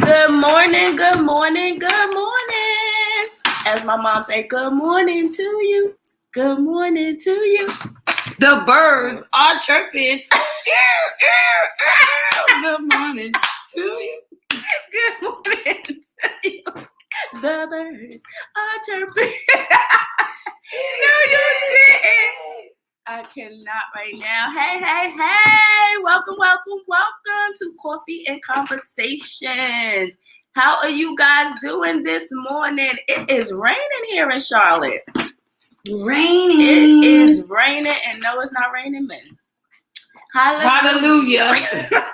Good morning, good morning, good morning. As my mom say, good morning to you. Good morning to you. The birds are chirping. Good morning to you. Good morning to you. The birds are chirping. No, you didn't. I cannot right now. Hey. Welcome to Coffee and Conversations. How are you guys doing this morning? It is raining here in Charlotte. Raining. It is raining, and no, it's not raining, man. Hallelujah. That's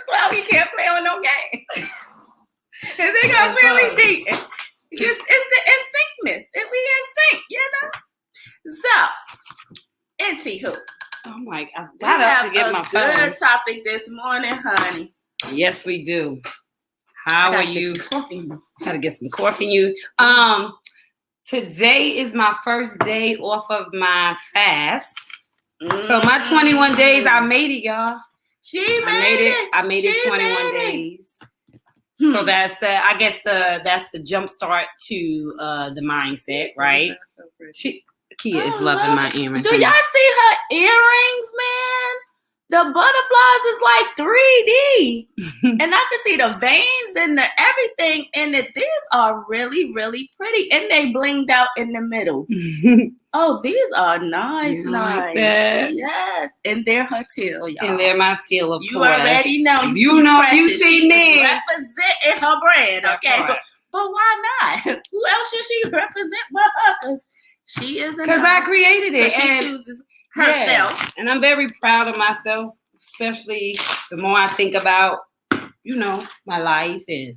why we can't play on no game. And they gonna really cheat. It's in syncness. We in sync, you know? So, anywho. Oh my God, I got up to get my phone. We have a good topic this morning, honey. Yes, we do. How are you? Gotta get some coffee in you. Today is my first day off of my fast. So my 21 days, I made it, y'all. I made it 21 days. So that's the jump start to the mindset, right? Kia is loving my earrings. Do y'all see her earrings, man? The butterflies is like 3D. And I can see the veins and the everything in it. These are really, really pretty. And they blinged out in the middle. Oh, these are nice. Like that? Yes. And they're her teal, y'all. And they're my teal, of you course. You already know. You know, you see me. Representing her brand, okay? But why not? Who else should she represent but her? Because she isn't. Because I created it. She chooses herself. Yeah. And I'm very proud of myself, especially the more I think about, my life. And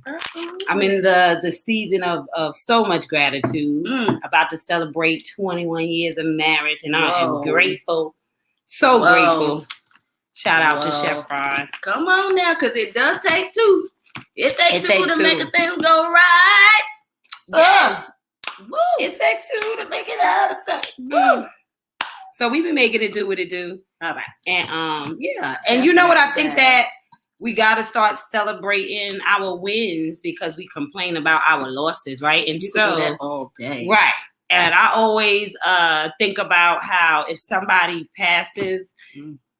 I'm in the season of so much gratitude. About to celebrate 21 years of marriage. And I am grateful. So grateful. Shout out to Chef Ron. Come on now, because it does take two. It takes two to make a thing go right. Yeah. Woo. It takes two to make it out of sight. So we've been making it do what it do. All right. And and you know what? I think that we got to start celebrating our wins because we complain about our losses, right? And you can do that all day. Right. And I always think about how if somebody passes,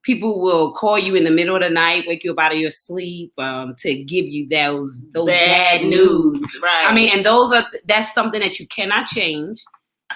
people will call you in the middle of the night, wake you up out of your sleep to give you those bad news. Right. I mean, and that's something that you cannot change.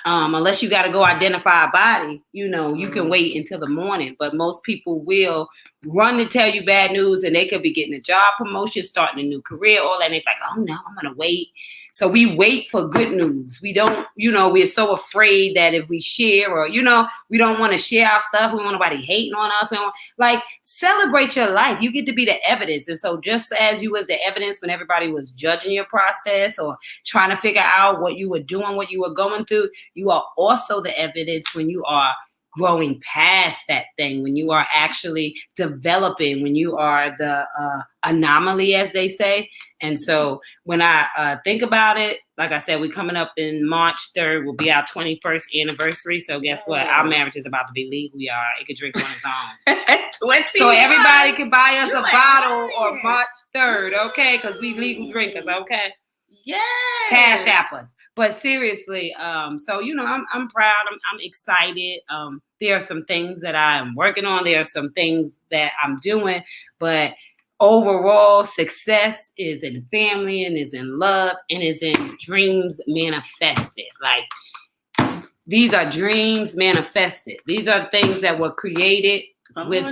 Unless you got to go identify a body, you can wait until the morning. But most people will run to tell you bad news, and they could be getting a job promotion, starting a new career, all that. And they're like, oh no, I'm going to wait. So we wait for good news. We don't, we're so afraid that if we share or, we don't want to share our stuff. We don't want nobody hating on us. We don't celebrate your life. You get to be the evidence. And so just as you was the evidence when everybody was judging your process or trying to figure out what you were doing, what you were going through, you are also the evidence when you are growing past that thing, when you are actually developing, when you are the anomaly, as they say. And so when I think about it, like I said, we're coming up in March 3rd, will be our 21st anniversary. So guess what? Our marriage is about to be legal. It could drink on its own. So everybody can buy us a bottle on March 3rd, okay? Because we legal drinkers, okay? Yeah. Cash app us. But seriously, so I'm proud. I'm excited. There are some things that I'm working on. There are some things that I'm doing. But overall, success is in family and is in love and is in dreams manifested. Like these are dreams manifested. These are things that were created with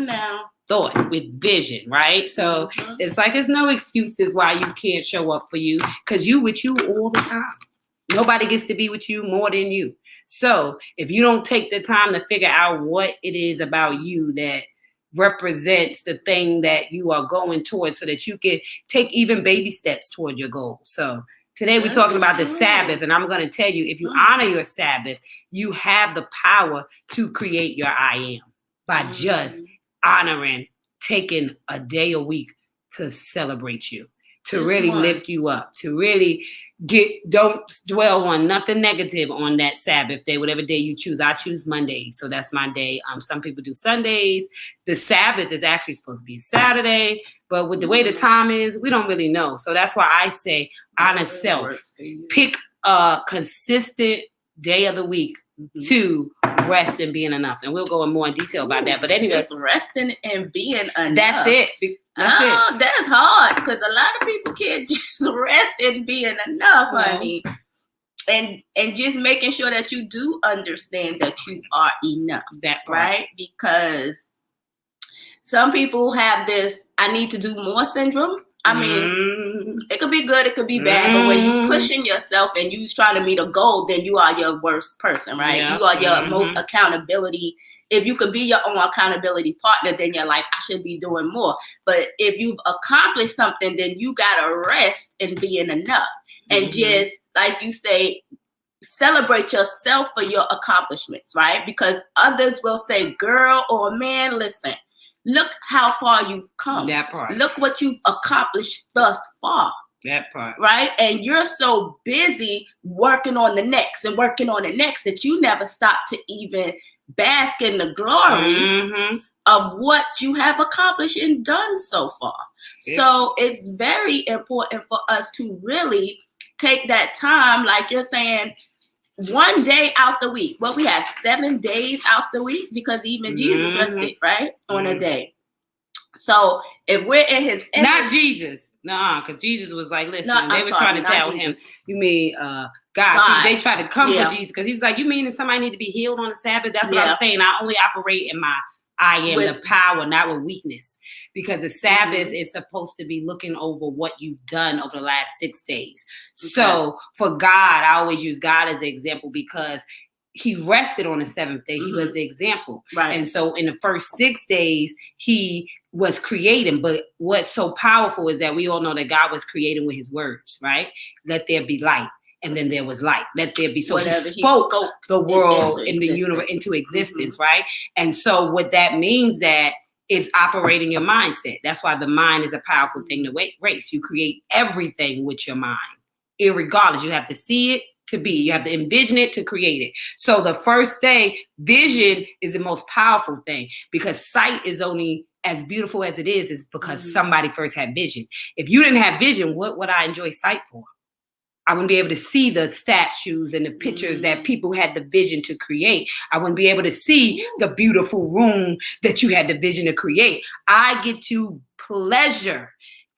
thought, with vision, right? So it's like there's no excuses why you can't show up for you because you with you all the time. Nobody gets to be with you more than you. So if you don't take the time to figure out what it is about you that represents the thing that you are going towards so that you can take even baby steps toward your goal. So today we're talking about the Sabbath, and I'm going to tell you, if you honor your Sabbath, you have the power to create your I am by just honoring, taking a day a week to celebrate you. to really lift you up, to really don't dwell on nothing negative on that Sabbath day, whatever day you choose. I choose Mondays, so that's my day. Some people do Sundays. The Sabbath is actually supposed to be Saturday, but with the way the time is, we don't really know. So that's why I say, honor self, pick a consistent day of the week to rest and being enough. And we'll go in more in detail about that. But anyway, just resting and being enough. That's it. That's hard, because a lot of people can't just rest and being enough, honey. And just making sure that you do understand that you are enough. That part. Right? Because some people have this I need to do more syndrome. I mean, it could be good, it could be bad, but when you pushing yourself and you trying to meet a goal, then you are your worst person, right? Yeah. You are your most accountability. If you could be your own accountability partner, then you're like, I should be doing more. But if you've accomplished something, then you gotta rest and being enough. And just, like you say, celebrate yourself for your accomplishments, right? Because others will say, girl or man, listen, look how far you've come. That part. Look what you've accomplished thus far. That part. Right? And you're so busy working on the next and working on the next that you never stop to even bask in the glory of what you have accomplished and done so far. Yeah. So it's very important for us to really take that time, like you're saying, one day out the week. Well, we have 7 days out the week because even Jesus rested, right? On a day. So if we're in his image, not Jesus. Because Jesus was like, listen, they were trying to tell him, you mean God. See, they tried to come for Jesus because he's like, you mean if somebody need to be healed on the Sabbath? That's what I'm saying. I only operate in my I am the power, not with weakness. Because the Sabbath is supposed to be looking over what you've done over the last 6 days. Okay. So for God, I always use God as an example because he rested on the 7th day. He was the example. Right. And so in the first 6 days, he was creating. But what's so powerful is that we all know that God was creating with his words, right? Let there be light. And then there was light. Let there be. So he spoke the world in the universe into existence, right? And so what that means that is operating your mindset. That's why the mind is a powerful thing to race. You create everything with your mind, irregardless. You have to see it to be. You have to envision it to create it. So the first day, vision is the most powerful thing because sight is only as beautiful as it is because somebody first had vision. If you didn't have vision, what would I enjoy sight for? I wouldn't be able to see the statues and the pictures that people had the vision to create. I wouldn't be able to see the beautiful room that you had the vision to create. I get to pleasure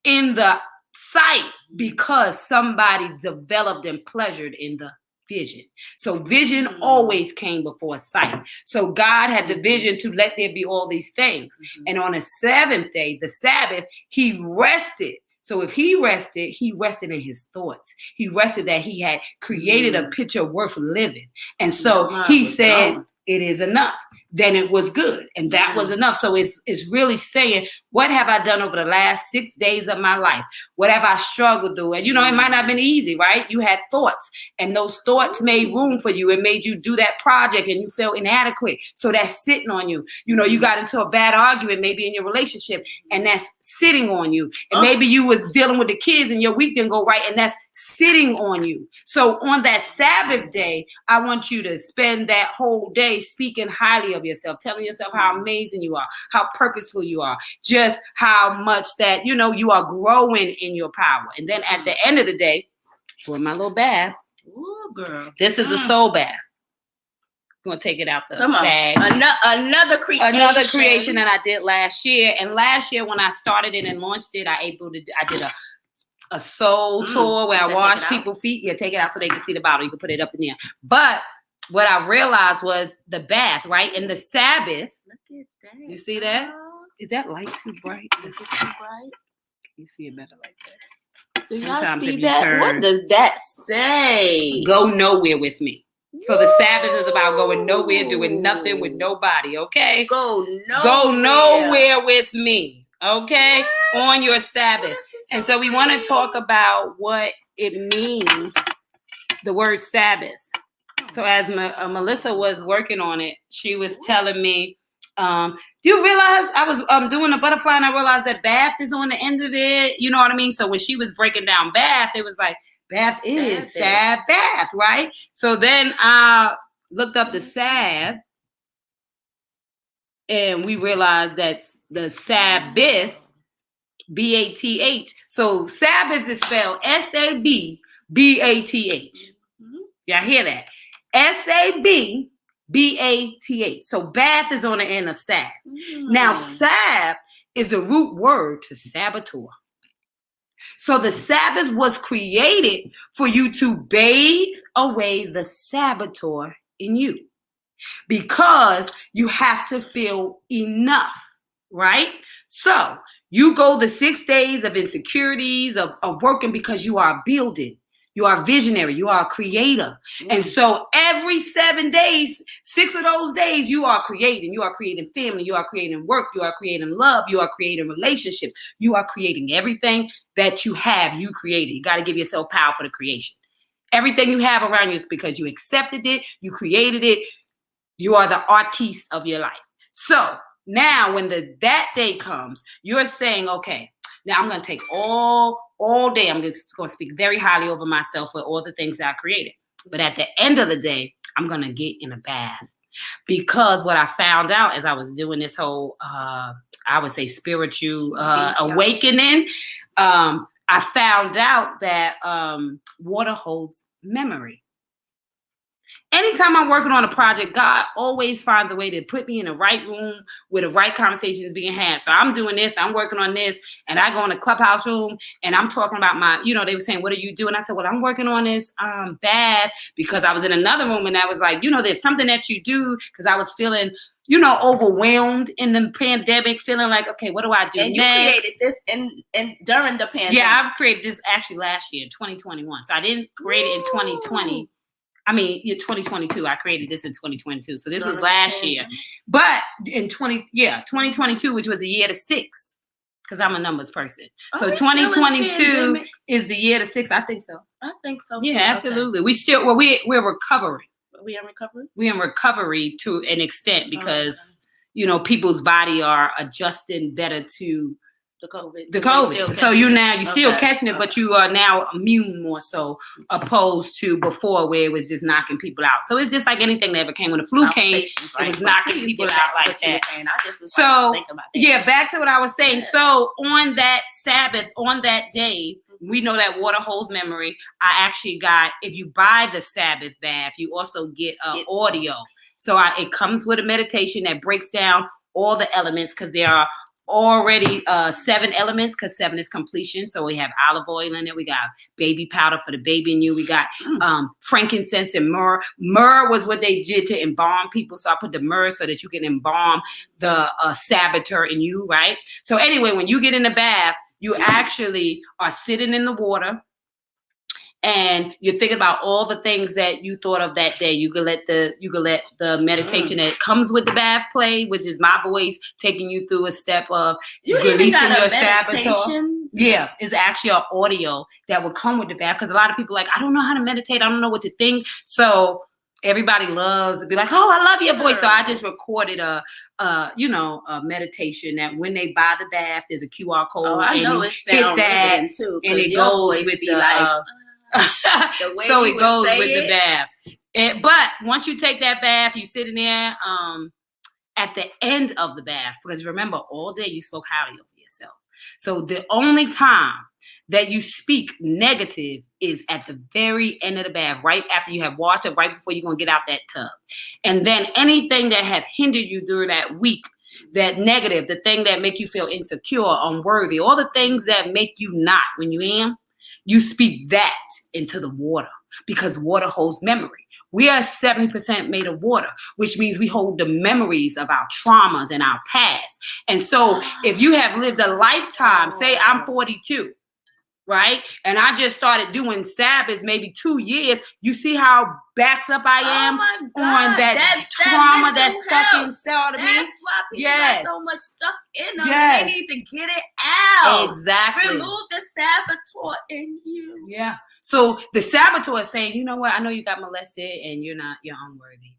in the sight because somebody developed and pleasured in the vision. So vision always came before sight. So God had the vision to let there be all these things. And on the 7th day, the Sabbath, he rested. So if he rested in his thoughts. He rested that he had created a picture worth living. And so he said, it is enough. Then it was good. And that was enough. So it's really saying, what have I done over the last 6 days of my life? What have I struggled through? And, it might not have been easy, right? You had thoughts and those thoughts made room for you. It made you do that project and you felt inadequate. So that's sitting on you. You got into a bad argument, maybe in your relationship, and that's sitting on you. And maybe you was dealing with the kids and your week didn't go right, and that's sitting on you. So on that Sabbath day, I want you to spend that whole day speaking highly of yourself, telling yourself how amazing you are, how purposeful you are, just how much that, you are growing in your power. And then at the end of the day, for my little bath, ooh, girl, this is a soul bath. I'm going to take it out the bag. Another creation that I did last year. And last year when I started it and launched it, I did a soul tour where I washed people's feet. Yeah, take it out so they can see the bottle. You can put it up in there. But what I realized was the bath, right? And the Sabbath. Look at that. You see that? Is that light too bright? Is it too bright? You see it better like that. Do y'all see that? What does that say? Go nowhere with me. So the Sabbath is about going nowhere, doing nothing with nobody, okay? Go nowhere with me, okay? What? On your Sabbath. And so we want to talk about what it means, the word Sabbath. So as Melissa was working on it, she was telling me Do you realize I was doing a butterfly and I realized that bath is on the end of it? You know what I mean? So when she was breaking down bath, it was like, bath is Sabbath, right? So then I looked up the Sab and we realized that the Sabbath, B-A-T-H. So Sabbath is spelled S-A-B-B-A-T-H. Y'all hear that? S-A-B-B-A-T-H. So bath is on the end of Sab. Now, Sab is a root word to saboteur. So the Sabbath was created for you to bathe away the saboteur in you. Because you have to feel enough, right? So you go the 6 days of insecurities, of working because you are building. You are a visionary. You are a creator. And so every 7 days, 6 of those days, you are creating. You are creating family. You are creating work. You are creating love. You are creating relationships. You are creating everything that you have, you created. You got to give yourself power for the creation. Everything you have around you is because you accepted it. You created it. You are the artiste of your life. So now when that day comes, you're saying, okay, now I'm going to take all day. I'm just going to speak very highly over myself for all the things that I created. But at the end of the day, I'm going to get in a bath. Because what I found out as I was doing this whole, I would say spiritual awakening, I found out that water holds memory. Anytime I'm working on a project, God always finds a way to put me in the right room where the right conversations being had. So I'm doing this, I'm working on this, and I go in the clubhouse room and I'm talking about my, they were saying, what are you doing? I said, well, I'm working on this bath, because I was in another room and I was like, there's something that you do, because I was feeling, overwhelmed in the pandemic, feeling like, okay, what do I do next? And you created this in during the pandemic. Yeah, I've created this actually last year, 2021. So I didn't create it in 2020. 2022. I created this in 2022. So this was last year. But in 2022, which was the year to 6, because I'm a numbers person. So 2022 is the year to 6. I think so. I think so. Yeah, absolutely. Okay. We're recovering. We in recovery? We're in recovery to an extent because, people's body are adjusting better to the COVID. So you're still catching it, but you are now immune more so, opposed to before where it was just knocking people out. So it's just like anything that ever came. When the flu came, it was knocking people out like that. Back to what I was saying. Yeah. So on that Sabbath, on that day, we know that water holds memory. I actually got, if you buy the Sabbath bath, you also get audio. So it comes with a meditation that breaks down all the elements, because there are already 7 elements, because 7 is completion. So we have olive oil in there. We got baby powder for the baby in you. We got frankincense and myrrh. Myrrh was what they did to embalm people. So I put the myrrh so that you can embalm the saboteur in you, right? So anyway, when you get in the bath, you actually are sitting in the water. And you're thinking about all the things that you thought of that day. You could let the meditation that comes with the bath play, which is my voice taking you through a step of releasing your saboteur. Yeah, it's actually an audio that will come with the bath, because a lot of people are like, I don't know how to meditate. I don't know what to think. So everybody loves to be like, oh, I love your voice. So I just recorded a meditation that when they buy the bath, there's a QR code. Oh, I know it sounds riveting too, and it goes with the so it goes with the bath. But once you take that bath, you sit in there at the end of the bath, because remember, all day you spoke highly of yourself. So the only time that you speak negative is at the very end of the bath, right after you have washed up, right before you're going to get out that tub. And then anything that have hindered you during that week, that negative, the thing that make you feel insecure, unworthy, all the things that make you not when you am, you speak that into the water, because water holds memory. We are 70% made of water, which means we hold the memories of our traumas and our past. And so if you have lived a lifetime, say I'm 42, right? And I just started doing Sabbath maybe 2 years. You see how backed up I am on that trauma that's stuck inside of me? That's why people got so much stuck in them. They need to get it out. Exactly. Remove the saboteur in you. Yeah. So the saboteur is saying, you know what? I know you got molested and you're unworthy.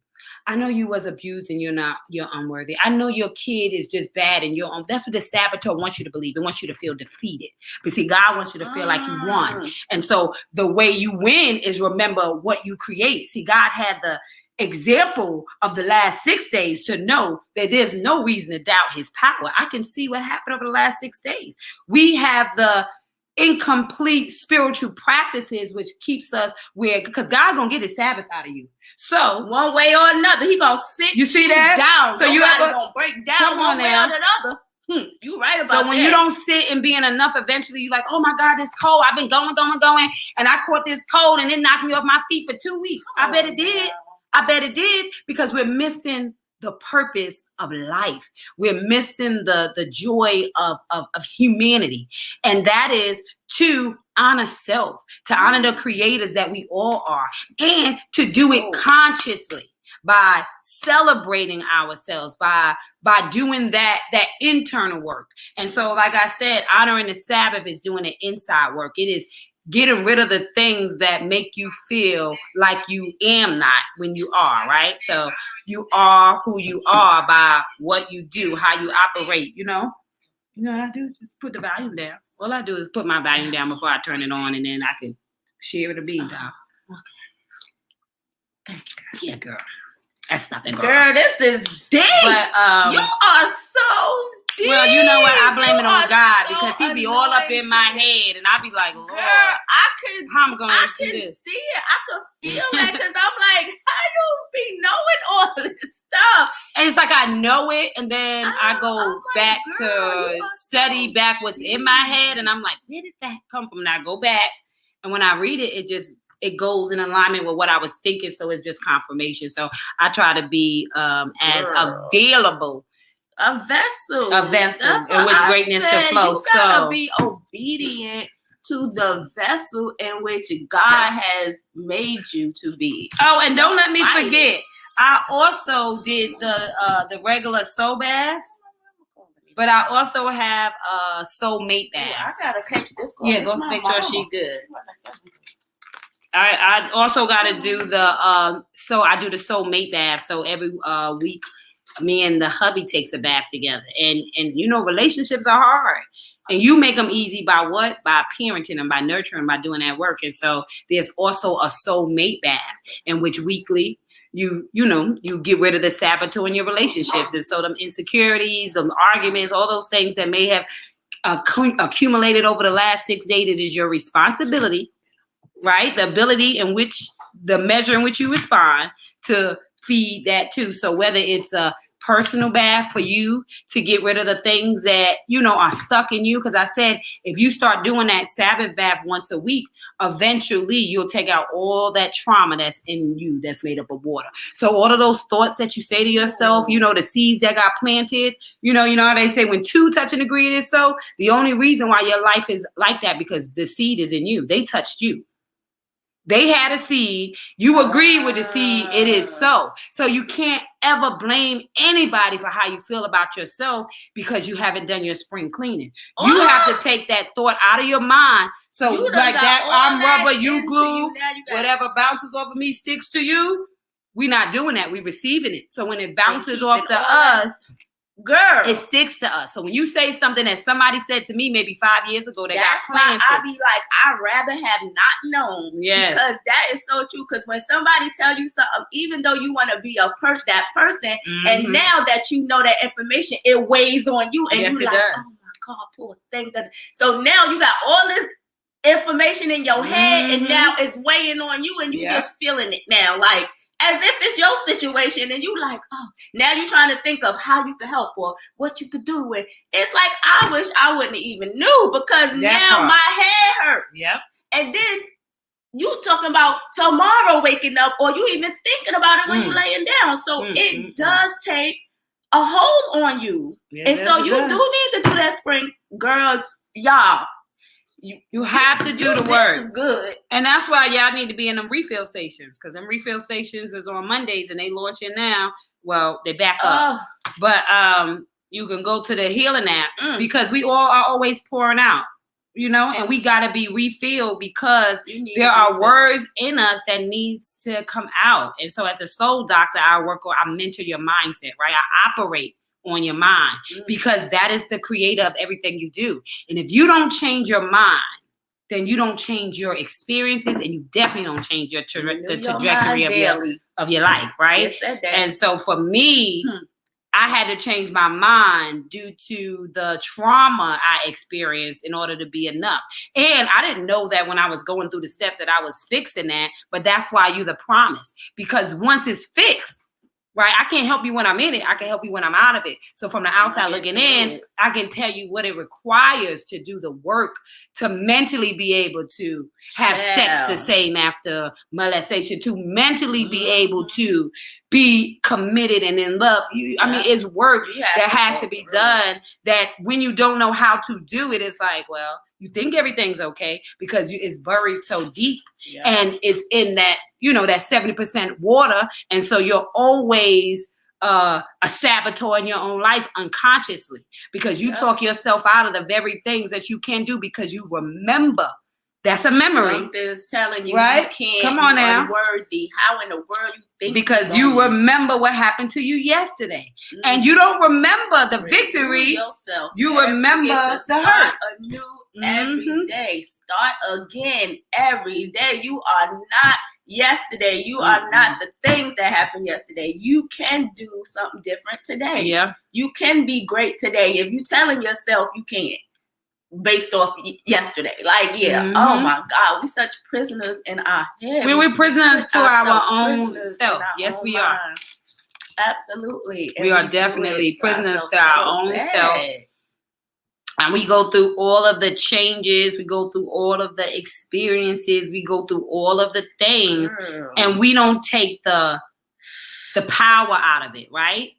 I know you was abused and you're unworthy. I know your kid is just bad and that's what the saboteur wants you to believe. It wants you to feel defeated. But see, God wants you to feel like you won. And so the way you win is remember what you created. See, God had the example of the last 6 days to know that there's no reason to doubt his power. I can see what happened over the last 6 days. We have the incomplete spiritual practices, which keeps us because God gonna get his Sabbath out of you. So one way or another, he gonna sit you see that down. So nobody you gonna break down one way or another. You right about that. So when you don't sit and being enough, eventually you're like, oh my God, this cold. I've been going, and I caught this cold and it knocked me off my feet for 2 weeks. I bet it did. I bet it did, because we're missing the purpose of life. We're missing the joy of humanity. And that is to honor self, to honor the creators that we all are, and to do it consciously by celebrating ourselves, by doing that internal work. And so, like I said, honoring the Sabbath is doing the inside work. It is getting rid of the things that make you feel like you am not when you are, right? So you are who you are by what you do, how you operate, You know what I do? Just put the volume down. All I do is put my volume down before I turn it on, and then I can share the beat down. Okay. Thank you, girl. Yeah, girl. That's nothing, girl. This is deep. But you are so deep. Well, you know what? I blame it on God, because he be all up in my head, and I be like, Lord, girl, I can see it. I could feel that, because I'm like, how you be knowing all this stuff? And it's like I know it, and then I go back to study back what's in my head, and I'm like, where did that come from? And I go back, and when I read it, it goes in alignment with what I was thinking, so it's just confirmation. So I try to be as available. A vessel in which greatness to flow. You gotta be obedient to the vessel in which God has made you to be. Oh, and don't let me forget, I also did the regular soul baths, but I also have soulmate baths. I gotta catch this girl. Yeah, go make sure she's good. I also got to do I do the soulmate bath. So every week, me and the hubby takes a bath together. And relationships are hard. And you make them easy by what? By parenting them, by nurturing, by doing that work. And so there's also a soulmate bath, in which weekly you get rid of the saboteur in your relationships. And so them insecurities, them arguments, all those things that may have accumulated over the last 6 days is your responsibility. Right? The measure in which you respond to feed that too. So whether it's a personal bath for you to get rid of the things that, are stuck in you. Because I said, if you start doing that Sabbath bath once a week, eventually you'll take out all that trauma that's in you that's made up of water. So all of those thoughts that you say to yourself, the seeds that got planted, you know how they say when two touch and agree it is so. The only reason why your life is like that, because the seed is in you. They touched you. They had a seed. You agree with the seed. It is so. So you can't ever blame anybody for how you feel about yourself, because you haven't done your spring cleaning. You have to take that thought out of your mind. So like that, I'm rubber, you glue, whatever bounces off of me sticks to you. We're not doing that. We're receiving it. So when it bounces off to us, girl, it sticks to us. So when you say something that somebody said to me maybe 5 years ago, that's why I be like, I'd rather have not known. Yes. Because that is so true. Because when somebody tell you something, even though you want to be that person, and now that you know that information, it weighs on you, and yes, you like, oh my God, poor thing. So now you got all this information in your head, and now it's weighing on you, and you just feeling it now, like, as if it's your situation, and you like, oh, now you're trying to think of how you could help or what you could do with. It's like, I wish I wouldn't even knew, because now my head hurt. Yep. And then you talking about tomorrow waking up, or you even thinking about it when you're laying down. So it does take a hold on you. Yes, and so you do need to do that spring, girl, y'all. You have to do the work. This is good. And that's why y'all need to be in them refill stations, because them refill stations is on Mondays, and they launching now. Well, they back up. But you can go to the healing app, because we all are always pouring out. and we got to be refilled because there are words in us that needs to come out. And so as a soul doctor, I mentor your mindset, right? I operate on your mind because that is the creator of everything you do. And if you don't change your mind, then you don't change your experiences, and you definitely don't change the trajectory of your life, right? And so for me, I had to change my mind due to the trauma I experienced in order to be enough. And I didn't know that when I was going through the steps that I was fixing that, but that's why you're the promise. Because once it's fixed, right, I can't help you when I'm in it. I can help you when I'm out of it. So from the outside looking in, I can tell you what it requires to do the work to mentally be able to have sex the same after molestation, to mentally be able to be committed and in love. I mean, it's work that has to be done, that when you don't know how to do it, it's like, well, you think everything's okay because it's buried so deep and it's in that, that 70% water. And so you're always a saboteur in your own life unconsciously because you talk yourself out of the very things that you can do because you remember. That's a memory. Something's telling you, right? You can't. Come on now. Unworthy. How in the world you think? Because you remember what happened to you yesterday, and you don't remember the victory. Yourself. You remember the hurt. Anew every day. Start again every day. You are not yesterday. You are not the things that happened yesterday. You can do something different today. Yeah. You can be great today. If you're telling yourself you can't, based off yesterday. Oh my God, we're such prisoners in our head. We're prisoners to our own self. Yes, we are. Absolutely. We are definitely prisoners to our own self. And we go through all of the changes. We go through all of the experiences. We go through all of the things. And we don't take the power out of it, right?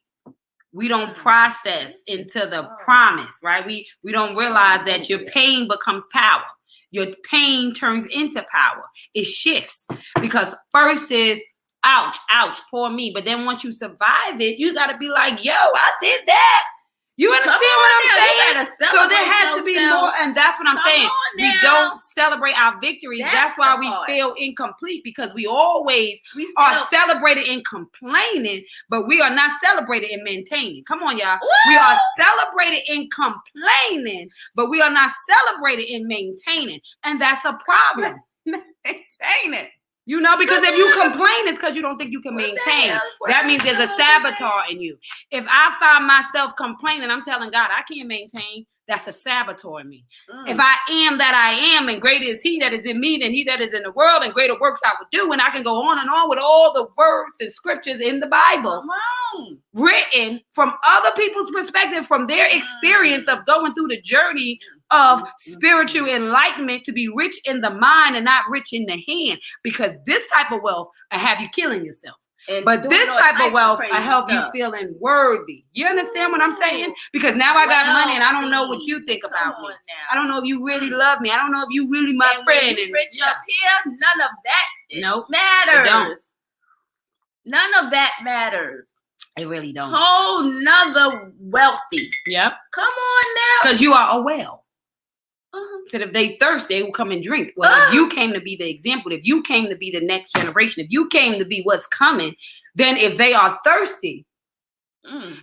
We don't process into the promise, right? We don't realize that your pain becomes power. Your pain turns into power. It shifts because first is, ouch, poor me. But then once you survive it, you got to be like, yo, I did that. You understand what I'm saying? So there has to be more, and that's what I'm saying. We don't celebrate our victories. That's why we feel incomplete because we always are celebrated in complaining, but we are not celebrated in maintaining. Come on, y'all. We are celebrated in complaining, but we are not celebrated in maintaining, and that's a problem. Maintaining. Because if you complain, it's because you don't think you can maintain. That means there's a saboteur in you. If I find myself complaining, I'm telling God, I can't maintain. That's a saboteur in me. If I am that I am, and greater is he that is in me than he that is in the world, and greater works I would do, and I can go on and on with all the words and scriptures in the Bible, written from other people's perspective, from their experience of going through the journey of spiritual enlightenment to be rich in the mind and not rich in the hand, because this type of wealth will have you killing yourself. But this type of wealth will help you feeling worthy. You understand what I'm saying? Because now I got money and I don't know what you think about me. I don't know if you really love me. I don't know if you really my friend. When we rich up here, none of that matters. Don't. None of that matters. It really don't. Whole nother wealthy. Yep. Come on now. Because you are a well. Said if they thirst, they will come and drink. Well, if you came to be the example, if you came to be the next generation, if you came to be what's coming, then if they are thirsty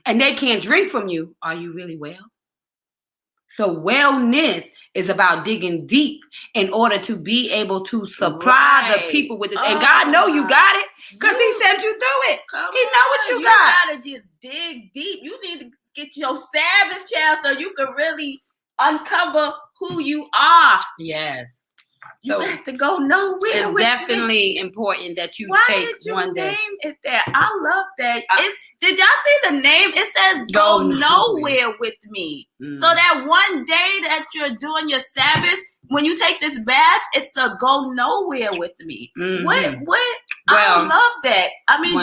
and they can't drink from you, are you really well? So wellness is about digging deep in order to be able to supply the people with it. And God know you got it because he sent you through it. He know what you got. You gotta just dig deep. You need to get your Sabbath child so you can really uncover who you are. Yes. You have to go nowhere. It's definitely important that you take one day. Name it that? I love that. Did y'all see the name? It says go nowhere with me. So that one day that you're doing your Sabbath, when you take this bath, it's a go nowhere with me. What? I love that. I mean,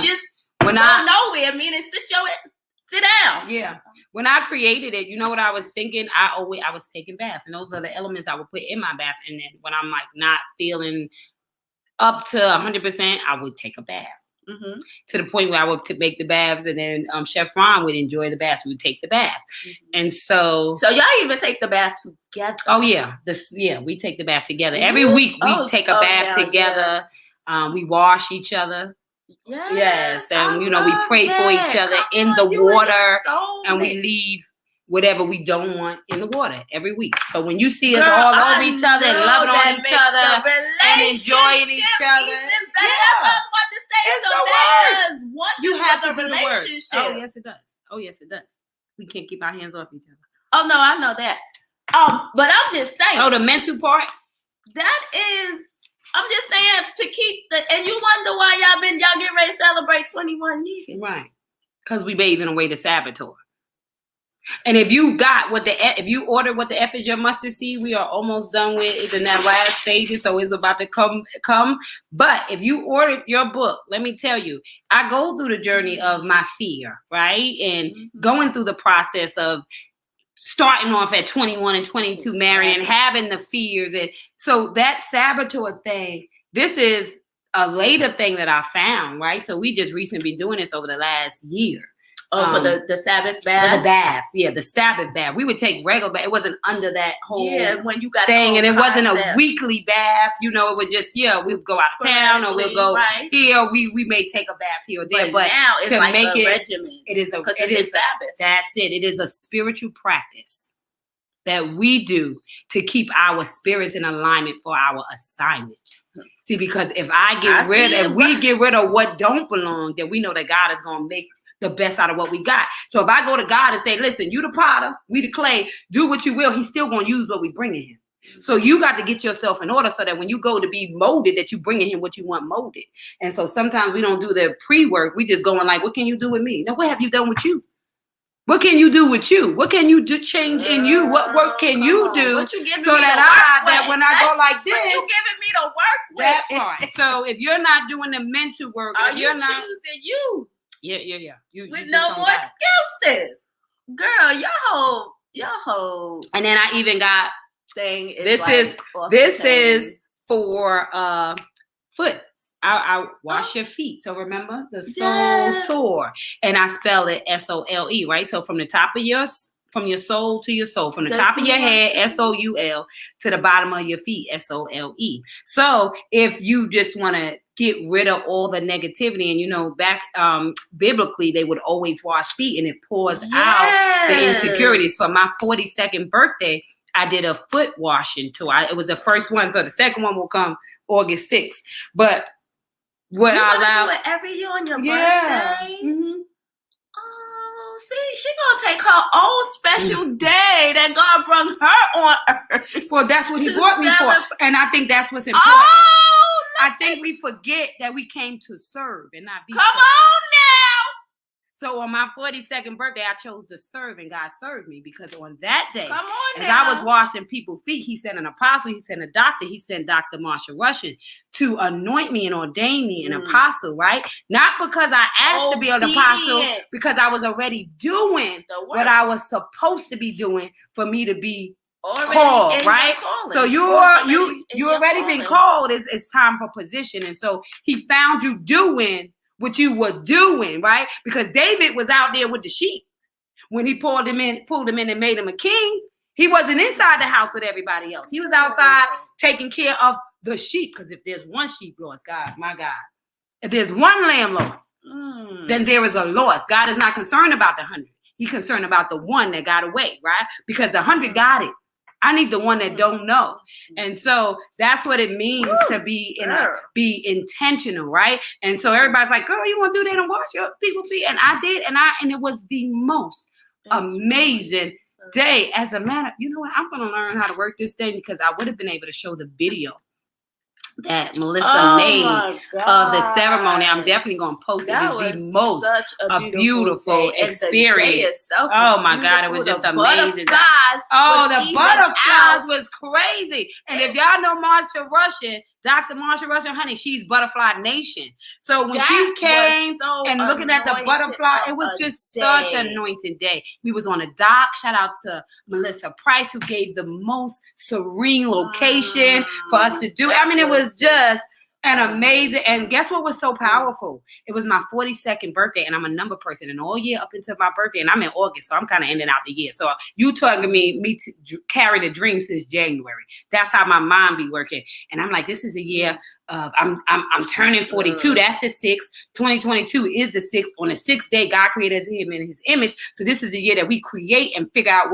go nowhere, meaning sit down. Yeah. When I created it, you know what I was thinking? I was taking baths, and those are the elements I would put in my bath. And then when I'm like not feeling up to 100%, I would take a bath. Mm-hmm. To the point where I would make the baths, and then Chef Ron would enjoy the baths. We would take the baths, and so y'all even take the bath together. Oh yeah, we take the bath together every week. We take a bath together. Yeah. We wash each other. Yes, and we pray for each other in the water, and we leave whatever we don't want in the water every week. So when you see us all over each other and loving on each other and enjoying each other, that's what I was about to say. It's so the that word. does what You have to a do the word. relationship. Oh yes, it does. Oh yes, it does. We can't keep our hands off each other. Oh no, I know that. But I'm just saying. Oh, the mental part. That is. I'm just saying to keep and you wonder why y'all getting ready to celebrate 21 years. Right. Because we bathing away the saboteur. And if you ordered what the F is your mustard seed, we are almost done with. It's in that last stage, so it's about to come. But if you ordered your book, let me tell you, I go through the journey of my fear, right? And going through the process of starting off at 21 and 22 married and having the fears. And so that saboteur thing, this is a later thing that I found, right? So we just recently been doing this over the last year. For the Sabbath bath? The baths, the Sabbath bath. We would take regular bath. It wasn't under that whole when you got thing. And it concept. wasn't a weekly bath. It would just, we'd go out of town or we'll go here. We may take a bath here or there. But now it's to like make a regimen. It is Sabbath. That's it. It is a spiritual practice that we do to keep our spirits in alignment for our assignment. See, because if we get rid of what don't belong, then we know that God is going to make the best out of what we got. So if I go to God and say, listen, you the potter, we the clay, do what you will, he's still going to use what we bring in him. So you got to get yourself in order so that when you go to be molded, that you bring in him what you want molded. And so sometimes we don't do the pre-work. We just going like, what can you do with me? Now, what have you done with you? What can you do with you? What can you do change in you? What work can you do so that when I go like this, you giving me the work with that part. So if you're not doing the mental work, you're not choosing you. Yeah. You with no more excuses, girl. Your whole. And then I even got thing. This is for foot. I wash your feet. So remember the soul tour, and I spell it SOLE, right? So from the top of from your soul to your soul, from the top of your head, SOUL, to the bottom of your feet, SOLE. So if you just want to get rid of all the negativity, and back biblically, they would always wash feet, and it pours out the insecurities. For my 42nd birthday, I did a foot washing tour. It was the first one, so the second one will come August 6th. But what I allow do it every year on your birthday. Mm-hmm. Oh, see, she gonna take her own special day that God brought her on earth. Well, that's what he brought me for, and I think that's what's important. I think we forget that we came to serve and not be. Come on now. So on my 42nd birthday, I chose to serve, and God served me, because on that day, as now. I was washing people's feet, he sent an apostle, he sent a doctor, he sent Dr. Marsha Russian to anoint me and ordain me an apostle, right? Not because I asked to be an apostle, because I was already doing what I was supposed to be doing for me to be called, right? So you already been called. It's time for position. And so he found you doing what you were doing, right? Because David was out there with the sheep when he pulled him in and made him a king. He wasn't inside the house with everybody else. He was outside taking care of the sheep. Because if there's one sheep lost, my God, if there's one lamb lost, then there is a loss. God is not concerned about the 100. He's concerned about the one that got away, right? Because the 100 got it. I need the one that don't know. And so that's what it means to be be intentional, right? And so everybody's like, girl, you want to do that and wash your people's feet? And I did, and it was the most amazing day. As a matter, you know what? I'm going to learn how to work this thing, because I would have been able to show the video that Melissa made of the ceremony. I'm definitely going to post it. It's the most beautiful experience. Oh my God, it was just amazing. The butterflies was crazy. And if y'all know Marsha Russian, Dr. Marsha Russian, honey, she's Butterfly Nation. So when she came and looking at the butterfly, it was just such an anointed day. We was on a dock. Shout out to Melissa Price, who gave the most serene location for us to do. I mean, it was just and amazing. And guess what was so powerful? It was my 42nd birthday, and I'm a number person. And all year up until my birthday, and I'm in August, so I'm kind of ending out the year. So you talking me to carry the dream since January. That's how my mind be working. And I'm like, this is a year of I'm turning 42. That's the 6th. 2022 is the 6th. On the 6th day, God created him in his image. So this is a year that we create and figure out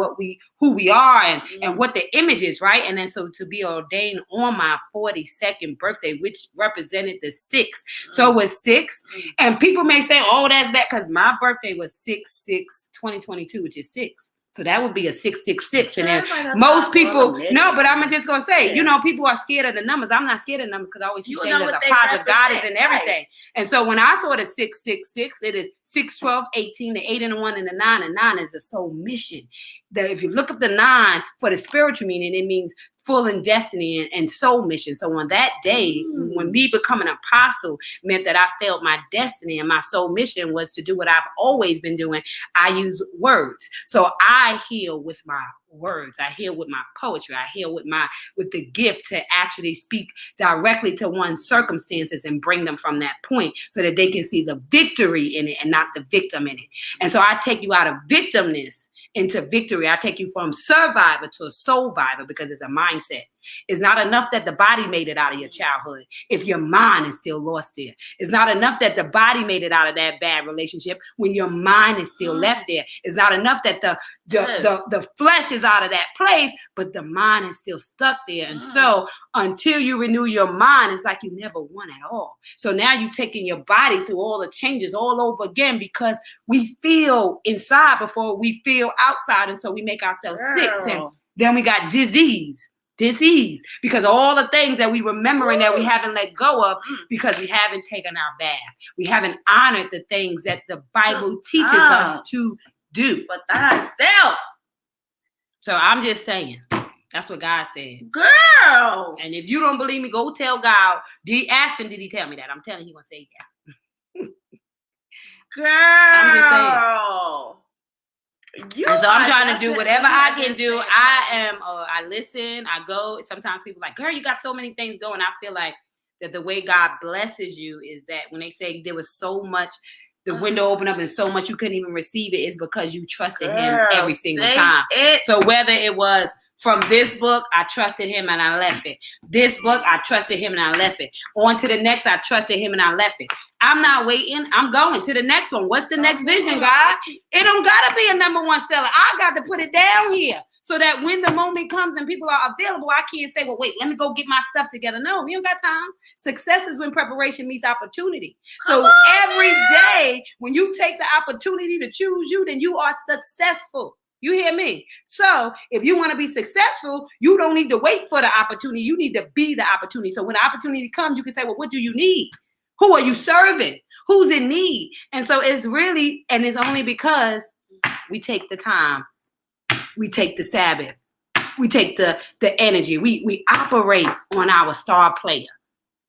who we are and what the image is, right? And then so to be ordained on my 42nd birthday, which represented the 6th. So it was 6. And people may say, oh, that's bad, because my birthday was 6/6/2022, which is 6. So that would be a 666. And then most people, no, but I'm just going to say, people are scared of the numbers. I'm not scared of numbers because I always see things as a positive. God is in everything. Right. And so when I saw the 666, it is 6, 12, 18, the 8 and the 1 and the 9. And 9 is the soul mission. That if you look up the 9 for the spiritual meaning, it means full in destiny and soul mission. So on that day, when me becoming an apostle meant that I felt my destiny, and my soul mission was to do what I've always been doing. I use words. So I heal with my words. I heal with my poetry. I heal with the gift to actually speak directly to one's circumstances and bring them from that point so that they can see the victory in it and not the victim in it. And so I take you out of victimness into victory. I take you from survivor to a soul-viver because it's a mindset. It's not enough that the body made it out of your childhood if your mind is still lost there. It's not enough that the body made it out of that bad relationship when your mind is still left there. It's not enough that the flesh is out of that place, but the mind is still stuck there. And so until you renew your mind, it's like you never won at all. So now you're taking your body through all the changes all over again because we feel inside before we feel outside. And so we make ourselves sick. And then we got disease because all the things that we remembering that we haven't let go of because we haven't taken our bath. We haven't honored the things that the Bible teaches us to do. But thyself. So I'm just saying, that's what God said. Girl. And if you don't believe me, go tell God. Ask him, did he tell me that? I'm telling you, he gonna say yeah. Girl. I'm just saying. And so I'm trying to do whatever I can do. I listen, I go. Sometimes people are like, girl, you got so many things going. I feel like that the way God blesses you is that when they say there was so much, the window opened up and so much you couldn't even receive it, is because you trusted him every single time. So whether it was from this book, I trusted him and I left it. This book, I trusted him and I left it. On to the next, I trusted him and I left it. I'm not waiting. I'm going to the next one. What's the next vision, God? It don't got to be a #1 seller. I got to put it down here so that when the moment comes and people are available, I can't say, well, wait, let me go get my stuff together. No, we don't got time. Success is when preparation meets opportunity. So every day when you take the opportunity to choose you, then you are successful. You hear me? So if you want to be successful, you don't need to wait for the opportunity. You need to be the opportunity. So when the opportunity comes, you can say, well, what do you need? Who are you serving? Who's in need? And so it's really, and it's only because we take the time. We take the Sabbath. We take the energy. We operate on our star player.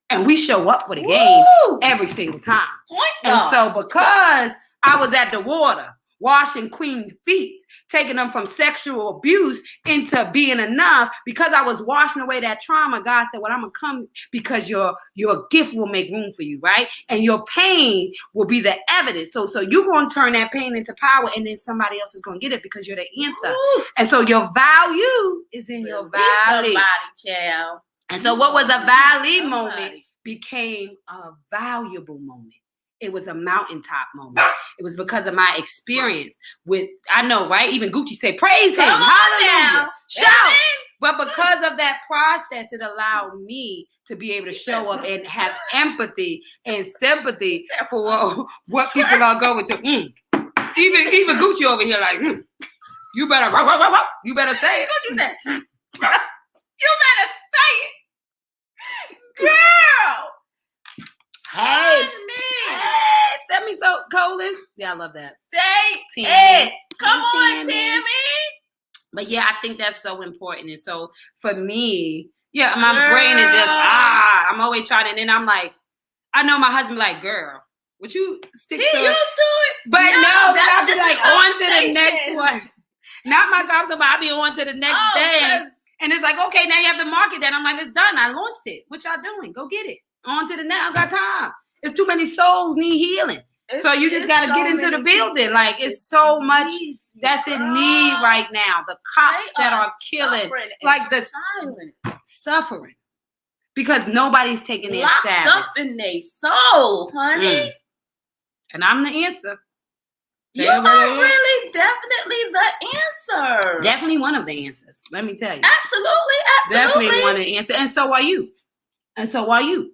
And we show up for the game every single time. And so because I was at the water, washing queen's feet, taking them from sexual abuse into being enough, because I was washing away that trauma, God said, well, I'm going to come because your gift will make room for you, right? And your pain will be the evidence. So you're going to turn that pain into power, and then somebody else is going to get it because you're the answer. And so your value is in your valley. And so what was a valley moment became a valuable moment. It was a mountaintop moment. It was because of my experience with, I know, right? Even Gucci said, praise him. Hallelujah. Shout. But because of that process, it allowed me to be able to show up and have empathy and sympathy for what people are going through. Even Gucci over here like, you better, you better say it. Gucci said, you better say it. Girl. Hey, send me so Colin. Yeah, I love that. Say Tammy. it. Come on, Tammy. But yeah, I think that's so important. And so for me, yeah, my brain is just I'm always trying, and then I'm like, I know my husband like, girl, would you stick to it? He used to it. But no, I'll be like on to the next conversation. one. Not my conversation, but I'll be on to the next day. And it's like, okay, now you have to market that. I'm like, it's done. I launched it. What y'all doing? Go get it. On to the next. I got time. It's too many souls need healing. So you just got to get into the building. Like, it's so much that's in need right now. The cops that are killing, like the suffering, because nobody's taking their Sabbath. Locked up in their soul, honey. And I'm the answer. You are really definitely the answer. Definitely one of the answers. Let me tell you. Absolutely. Definitely one of the answers. And so are you.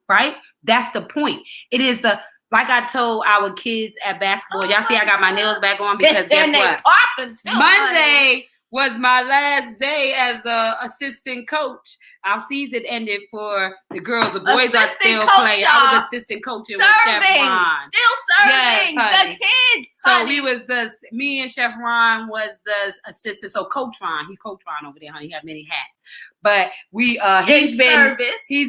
Right? That's the point. It is like I told our kids at basketball. Y'all see I got my nails back on because guess what? Monday was my last day as the assistant coach. Our season ended for the girls. The boys are still playing. I was assistant coaching with Chef Ron. Still serving the kids. So me and Chef Ron was the assistant. So Coach Ron, he Coach Ron over there, honey. He had many hats. But he's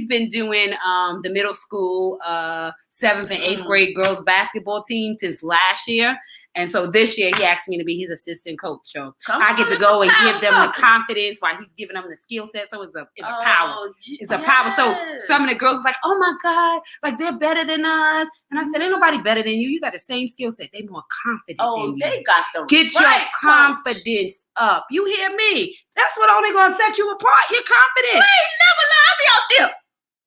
been doing the middle school 7th and 8th grade girls basketball team since last year. And so this year he asked me to be his assistant coach. So I get to go and give them the confidence while he's giving them the skill set. So it's a power. It's a power. So some of the girls was like, oh my God, like they're better than us. And I said, ain't nobody better than you. You got the same skill set. They more confident than you. They got the Get your confidence up. You hear me? That's what only gonna set you apart. Your confidence. You ain't never lie me out there.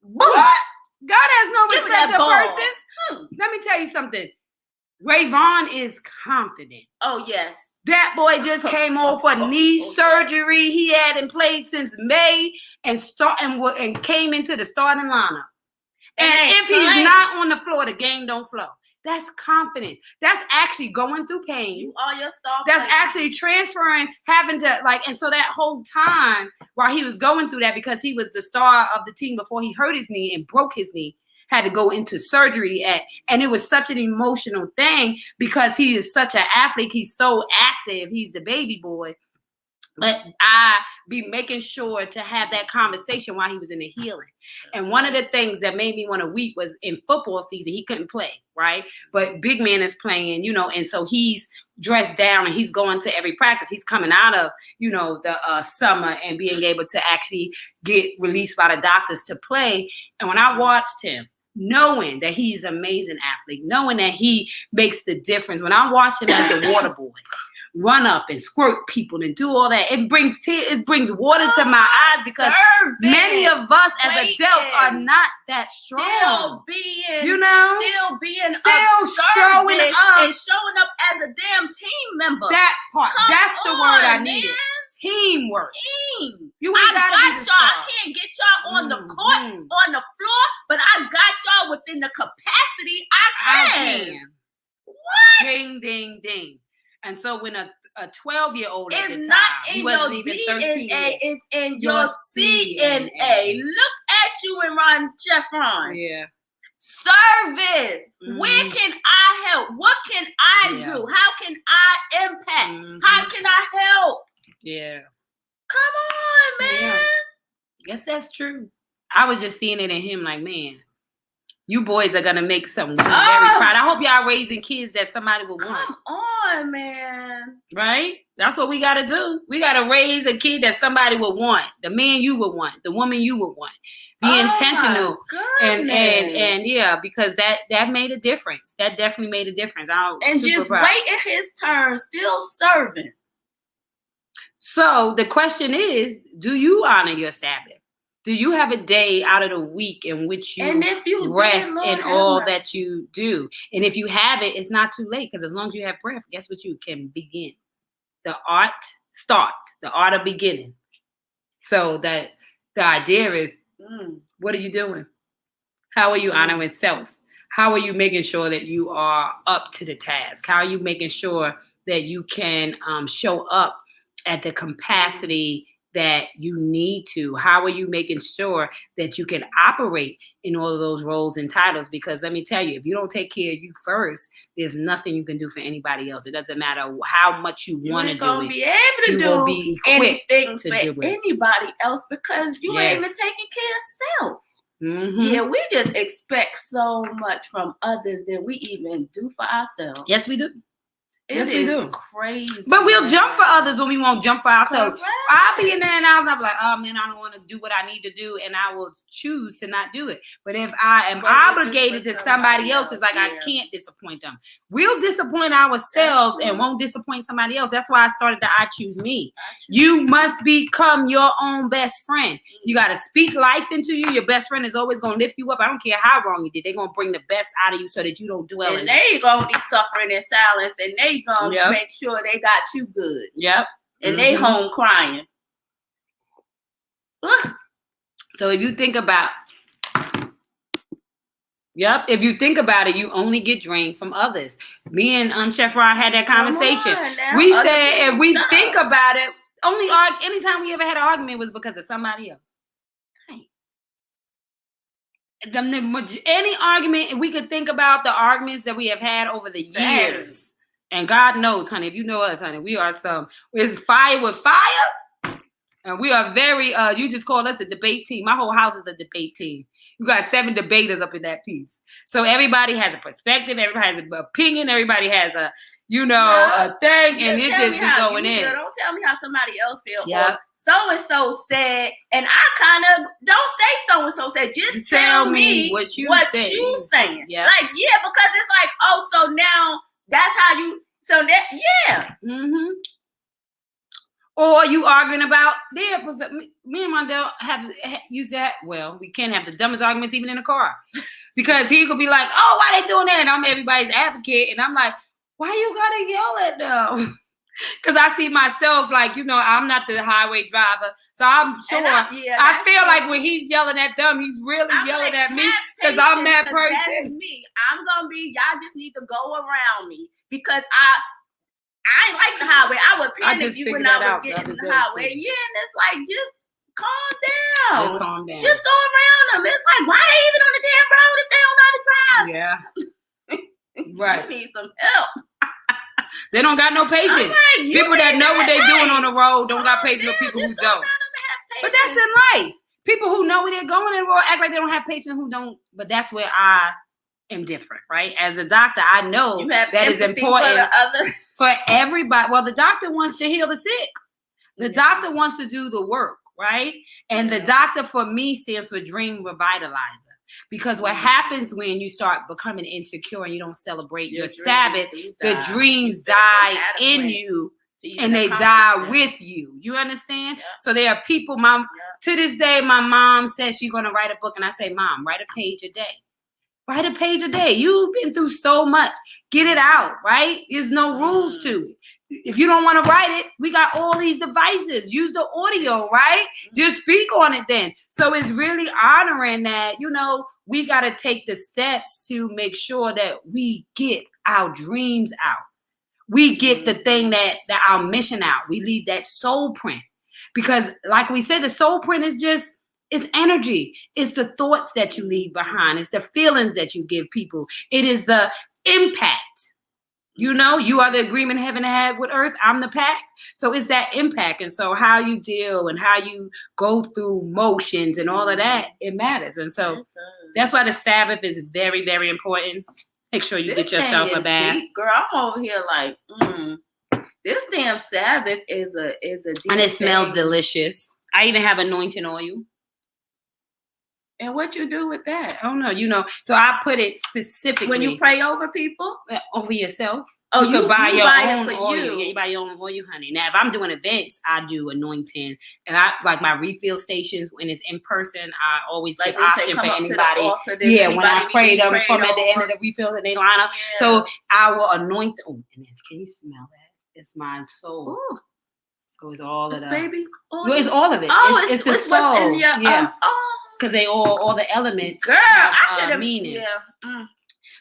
What? God has no respect for persons. Let me tell you something. Ray Vaughn is confident. Oh, yes. That boy just came off a knee surgery. He hadn't played since May and came into the starting lineup. And if he's not on the floor, the game don't flow. That's confidence. That's actually going through pain. You are your star. That's actually transferring, having to and so that whole time while he was going through that, because he was the star of the team before he hurt his knee and broke his knee, had to go into surgery and it was such an emotional thing because he is such an athlete. He's so active. He's the baby boy. But I be making sure to have that conversation while he was in the healing. And one of the things that made me want to weep was in football season, he couldn't play, right? But big man is playing, and so he's dressed down and he's going to every practice. He's coming out of, the summer and being able to actually get released by the doctors to play. And when I watched him, knowing that he's an amazing athlete, knowing that he makes the difference, when I watched him as the water boy, run up and squirt people and do all that, it brings water to my eyes because many of us as adults are not that strong. Still being showing up and showing up as a damn team member. That part, that's the word I needed. Teamwork. I got y'all. I can't get y'all on the court, on the floor, but I got y'all within the capacity I can. What? Ding, ding, ding. And so when a 12-year-old at the time, it's not in he your wasn't even 13 DNA, it's in your CNA. Look at you and Chef Ron. Yeah. Service. Where can I help? What can I do? How can I impact? How can I help? Yeah. Come on, man. Yeah. Yes, that's true. I was just seeing it in him like, man, you boys are going to make someone very proud. I hope y'all raising kids that somebody will want. Come on, man. Right? That's what we got to do. We got to raise a kid that somebody will want. The man you would want. The woman you would want. Be intentional. And yeah, because that made a difference. That definitely made a difference. And just waiting his turn, still serving. So the question is, do you honor your Sabbath? Do you have a day out of the week in which you rest in all that you do? And if you have it, it's not too late, because as long as you have breath, guess what? You can begin. The art of beginning. So that the idea is, what are you doing? How are you honoring self? How are you making sure that you are up to the task? How are you making sure that you can show up at the capacity that you need to? How are you making sure that you can operate in all of those roles and titles? Because let me tell you, if you don't take care of you first, there's nothing you can do for anybody else. It doesn't matter how much you want to do it. You're going to be able to do anything for anybody else because you ain't even taking care of self. Yeah, we just expect so much from others than we even do for ourselves. Yes, we do. Yes, we do. Crazy. But we'll jump for others when we won't jump for ourselves. Correct. I'll be in there and I'll be like, oh man, I don't want to do what I need to do, and I will choose to not do it. But if I am obligated to somebody else, it's like I can't disappoint them. We'll disappoint ourselves and won't disappoint somebody else. That's why I started the I Choose Me. You must become your own best friend. You got to speak life into you. Your best friend is always going to lift you up. I don't care how wrong you did. They're going to bring the best out of you so that you don't dwell in it. And they going to be suffering in silence, and they going to make sure they got you good. Yep. And they home crying. So if you think about if you think about it, you only get drained from others. Me and Chef Ron had that conversation. We said if we think about it, anytime we ever had an argument was because of somebody else. Any argument, we could think about the arguments that we have had over the years. And God knows, honey, if you know us, honey, we are it's fire with fire. And we are very, you just call us a debate team. My whole house is a debate team. You got 7 debaters up in that piece. So everybody has a perspective. Everybody has an opinion. Everybody has a, a thing. And it just be going in. Don't tell me how somebody else feels. Yeah. So-and-so said, and I kind of don't say so-and-so said. Just tell me what you saying. Yeah. Like, because it's like, oh, so now that's how you, so that, Mm-hmm. Or you arguing about me and Mondell used that. Well, we can't have the dumbest arguments even in a car. Because he could be like, oh, why they doing that? And I'm everybody's advocate. And I'm like, why you gotta yell at them? Because I see myself like, I'm not the highway driver. So I'm sure I feel like when he's yelling at them, he's really yelling at me because I'm that person. That's me. I'm going to be, y'all just need to go around me because I ain't like the highway. I would panic you when I was getting the highway. Yeah, and it's like, just calm down. Just calm down. Just go around them. It's like, why they even on the damn road if they don't know how to drive? Yeah. Right. You need some help. They don't got no patience. Like, people that know what they're doing on the road don't got patience with people who don't. But that's in life. People who know where they're going in the road act like they don't have patience who don't. But that's where I am different, right? As a doctor, I know that is important for everybody. Well, the doctor wants to heal the sick. The doctor wants to do the work, right? And the doctor for me stands for dream revitalizer. Because what happens when you start becoming insecure and you don't celebrate your Sabbath, the dreams die in you and they die with you. You understand? Yeah. So there are people, to this day, my mom says she's going to write a book. And I say, Mom, write a page a day. Write a page a day. You've been through so much. Get it out, right? There's no rules to it. If you don't want to write it, we got all these devices. Use the audio, right? Just speak on it then. So it's really honoring that, we got to take the steps to make sure that we get our dreams out. We get the thing that our mission out. We leave that soul print. Because like we said, the soul print is just, it's energy. It's the thoughts that you leave behind. It's the feelings that you give people. It is the impact. You are the agreement heaven had with earth. I'm the pact. So it's that impact. And so how you deal and how you go through motions and all of that, it matters. And so that's why the Sabbath is very, very important. Make sure you get yourself a bath. Deep, girl, I'm over here like, this damn Sabbath is a deep and it smells delicious. I even have anointing oil. And what you do with that? I don't know, so I put it specifically. When you pray over people? Over yourself. Oh, you can buy your own oil. You. Yeah, you buy your own oil, honey. Now, if I'm doing events, I do anointing. And I like my refill stations when it's in person, I always give option for anybody. When I pray them from at the end of the refill and they don't honor. Yeah. So I will anoint them. Oh, and can you smell that? It's my soul. Ooh. So it's all of the baby. Well, it's all of it. Oh, it's the soul. Yeah. Because they all the elements have meaning. Yeah.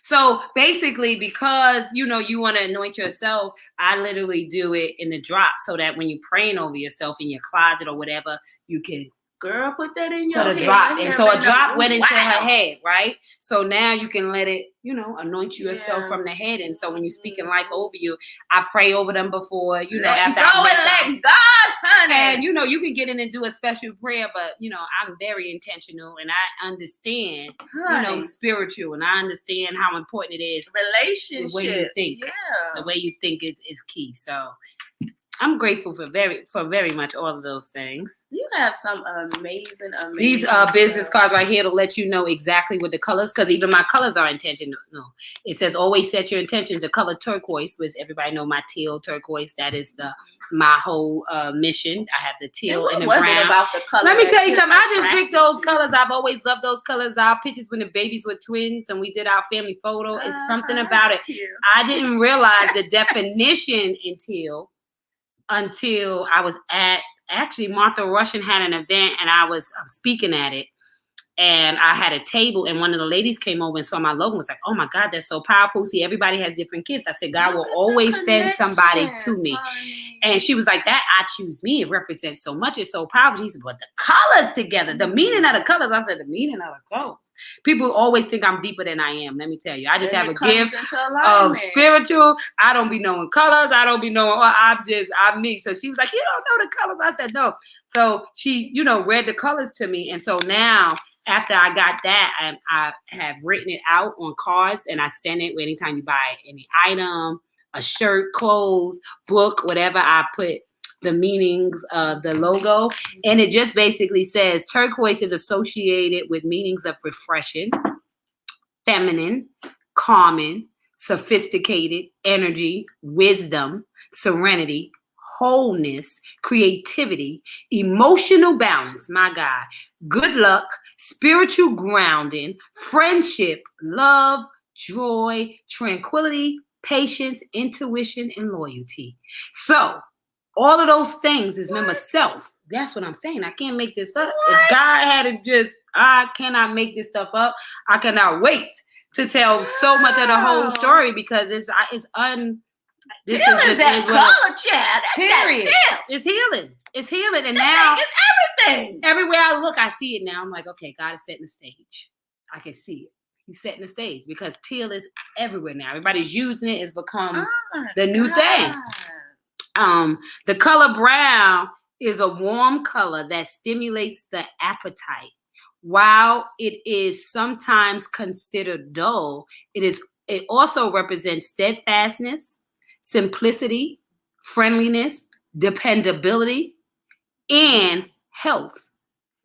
So basically, because you want to anoint yourself, I literally do it in the drop so that when you're praying over yourself in your closet or whatever, you can Girl, put that in your Put a head. drop. And so a drop went into wow. her head, right? So now you can let it, anoint yourself from the head. And so when you're speaking life over you, I pray over them before, after let God, honey. And, you can get in and do a special prayer, but, I'm very intentional and I understand, spiritual, and I understand how important it is. Relationship. The way you think. Yeah. The way you think is key. So I'm grateful for very much all of those things. You have some amazing. These business cards right here to let you know exactly what the colors, because even my colors are intentional. No, it says always set your intention to color turquoise, which everybody know my teal turquoise. That is my whole mission. I have the teal and the brown. About the color? Let me tell you something. I just picked those colors. I've always loved those colors. Our pictures when the babies were twins and we did our family photo. It's something about it. I didn't realize the definition in teal until I was actually Martha Russian had an event and I was speaking at it, and I had a table and one of the ladies came over and saw my logo and was like, oh my God, that's so powerful. See, everybody has different gifts. I said, God will always send somebody to me. And she was like, that I choose me. It represents so much. It's so powerful. She said, but the colors together, the meaning of the colors. I said, the meaning of the colors. People always think I'm deeper than I am. Let me tell you, I just have a gift of spiritual. I don't be knowing colors. I don't be knowing, I'm me. So she was like, you don't know the colors. I said, no. So she, read the colors to me. And so now, after I got that, I have written it out on cards and I send it anytime you buy any item, a shirt, clothes, book, whatever. I put the meanings of the logo. And it just basically says turquoise is associated with meanings of refreshing, feminine, calming, sophisticated, energy, wisdom, serenity, wholeness, creativity, emotional balance, my God, good luck, spiritual grounding, friendship, love, joy, tranquility, patience, intuition, and loyalty. So all of those things is remember self. That's what I'm saying. I can't make this up. If God had it I cannot make this stuff up. I cannot wait to tell so much of the whole story because this is that color, Chad. Period. It's healing. It's healing. And now it's everything. Everywhere I look, I see it now. I'm like, okay, God is setting the stage. I can see it. He's setting the stage because teal is everywhere now. Everybody's using it. It's become the new thing. The color brown is a warm color that stimulates the appetite. While it is sometimes considered dull, it also represents steadfastness, simplicity, friendliness, dependability, and health.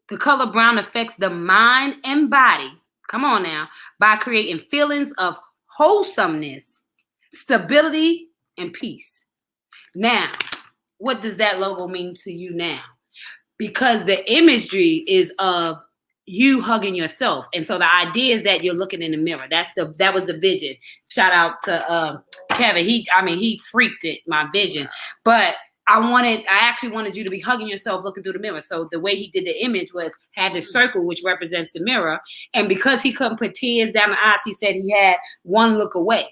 The color brown affects the mind and body, come on now, by creating feelings of wholesomeness, stability, and peace. Now, what does that logo mean to you now? Because the imagery is of you hugging yourself. And so the idea is that you're looking in the mirror. That was the vision. Shout out to Kevin. He freaked it, my vision. But I actually wanted you to be hugging yourself, looking through the mirror. So the way he did the image had the circle, which represents the mirror. And because he couldn't put tears down the eyes, he said he had one look away.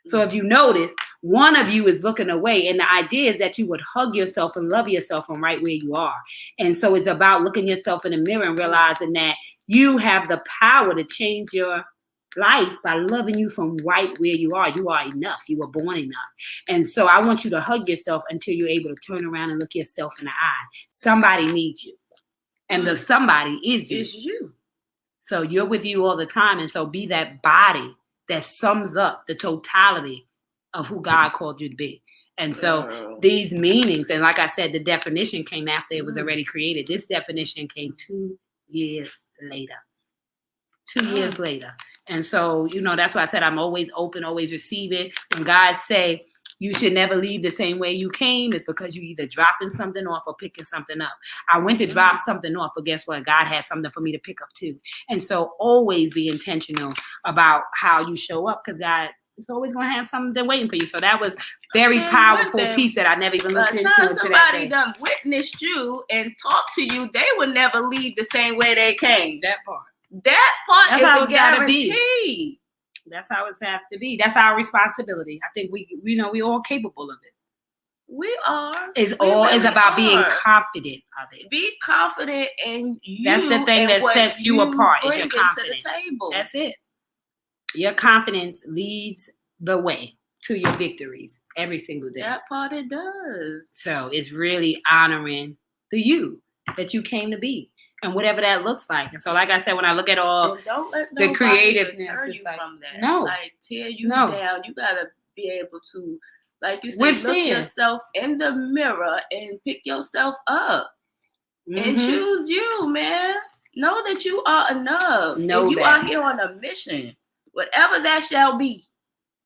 So if you notice, one of you is looking away. And the idea is that you would hug yourself and love yourself from right where you are. And so it's about looking yourself in the mirror and realizing that you have the power to change your life by loving you from right where you are. You are enough. You were born enough. And so I want you to hug yourself until you're able to turn around and look yourself in the eye. Somebody needs you. And the somebody is you. It's you. So you're with you all the time. And so be that body that sums up the totality of who God called you to be. And so these meanings, and like I said, the definition came after it was already created. This definition came 2 years later. 2 years later. And so, that's why I said I'm always open, always receiving. When God say you should never leave the same way you came, it's because you either dropping something off or picking something up. I went to drop something off, but guess what? God has something for me to pick up too. And so always be intentional about how you show up because God is always going to have something waiting for you. So that was very powerful piece that I never even looked into. Somebody done witnessed you and talked to you, they would never leave the same way they came. That part. That part That's is how a guarantee. That's how it has to be. That's our responsibility. I think we all capable of it. We are. It's We all is really about being are. confident of it. Be confident in you. That's the thing and that what sets you apart is bring your into confidence. the table. That's it. Your confidence leads the way to your victories every single day. That part it does. So it's really honoring the you that you came to be, and whatever that looks like. And so, like I said, when I look at all And don't let the nobody creativeness, deter it's you like, from that. no. Like tear you No. down. You gotta be able to, like you said, Withstand. look yourself in the mirror and pick yourself up and Mhm. choose you, man. Know that you are enough. Know and you that. are here on a mission, whatever that shall be.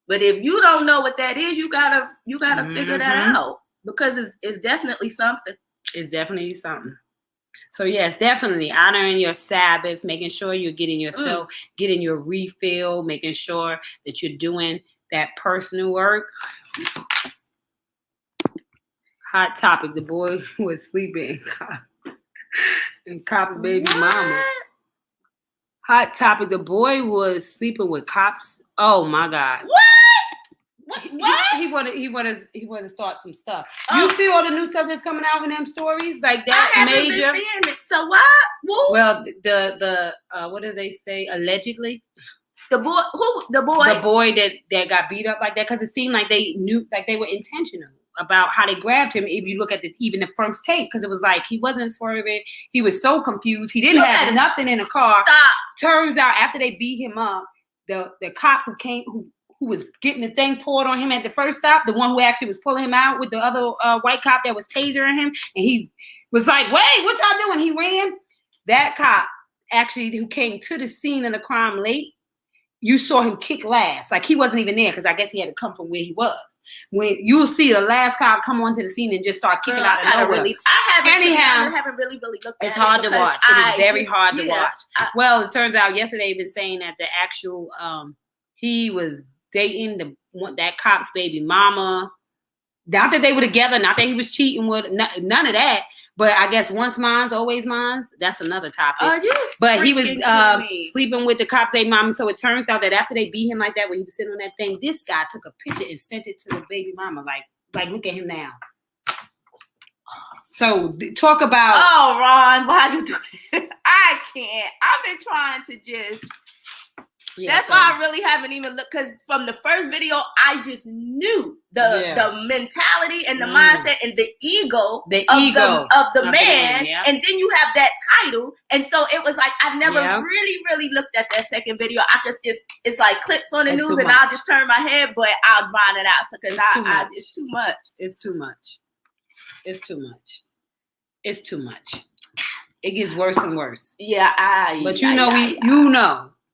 But if you don't know what that is, you gotta figure that out, because it's definitely something. It's definitely something. So yes, definitely honoring your Sabbath, making sure you're getting yourself, getting your refill, making sure that you're doing that personal work. Hot topic: the boy was sleeping in Cop's baby mama. Hot topic: the boy was sleeping with Cops. Oh my God! What? He wanted to start some stuff. You see all the new stuff that's coming out in them stories like that. I haven't major. been seeing it. So what? Woo? Well, the what do they say? Allegedly, the boy that got beat up like that, because it seemed like they knew, like they were intentional about how they grabbed him. If you look at even the first tape, because it was like he wasn't swerving. He was so confused. He didn't have nothing in the car. Stop. Turns out after they beat him up, the cop who was getting the thing poured on him at the first stop, the one who actually was pulling him out with the other white cop that was tasering him, and he was like, "Wait, what y'all doing?" He ran. That cop actually who came to the scene of the crime late, you saw him kick last. Like he wasn't even there, because I guess he had to come from where he was. When you'll see the last cop come onto the scene and just start kicking out of nowhere. I haven't really looked at it. It's hard to watch. It is very hard to watch. Well, it turns out yesterday he was saying that the actual he was dating that cop's baby mama. Not that they were together, not that he was cheating with, none of that. But I guess once mine's, always mine's. That's another topic. But he was sleeping with the cop's baby mama. So it turns out that after they beat him like that, when he was sitting on that thing, this guy took a picture and sent it to the baby mama. Like look at him now. So talk about. Oh, Ron, why you doing it? I can't. I've been trying to just. Yeah, that's why I really haven't even looked, because from the first video, I just knew the mentality and the mindset and the ego of the man. And then you have that title. And so it was like, I never really looked at that second video. I just, it's like clips on the news and I'll just turn my head, but I'll drown it out because it's too much. It's too much. It's too much. It's too much. It gets worse and worse. Yeah.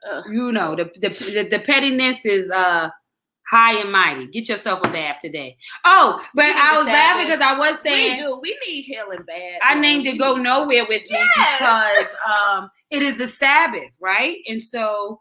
The pettiness is high and mighty. Get yourself a bath today. Oh, but I was laughing because I was saying we need healing bad. I named it Go Nowhere with me because it is the Sabbath, right? And so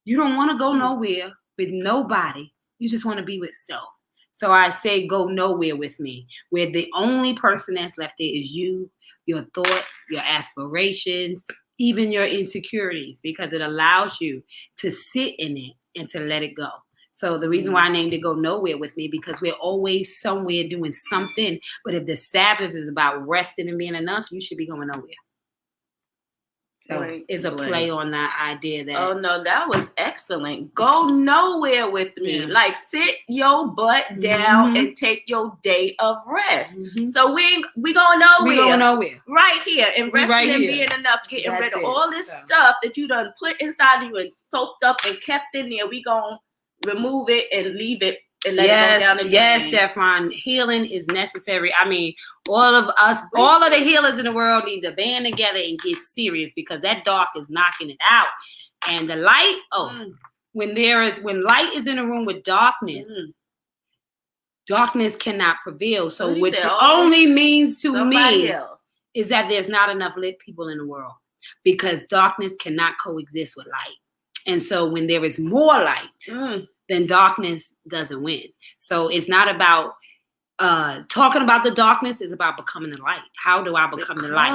you don't want to go nowhere with nobody. You just want to be with self. So I say go nowhere with me, where the only person that's left there is you, your thoughts, your aspirations, even your insecurities, because it allows you to sit in it and to let it go. So the reason why I named it Go Nowhere with me, because we're always somewhere doing something. But if the Sabbath is about resting and being enough, you should be going nowhere. So it's a play on that idea that. Oh no, that was excellent. Go nowhere with me. Like sit your butt down and take your day of rest. So we going nowhere. We going nowhere. Right here and resting and being enough, getting rid of all this stuff that you done put inside of you and soaked up and kept in there. We gonna remove it and leave it. And let it go down the drain. Yes, Chef Ron. Healing is necessary. I mean, all of the healers in the world need to band together and get serious, because that dark is knocking it out. And the light, when light is in a room with darkness, darkness cannot prevail. So which only means to me is that there's not enough lit people in the world, because darkness cannot coexist with light. And so when there is more light, then darkness doesn't win. So it's not about talking about the darkness. It's about becoming the light. How do I become the light?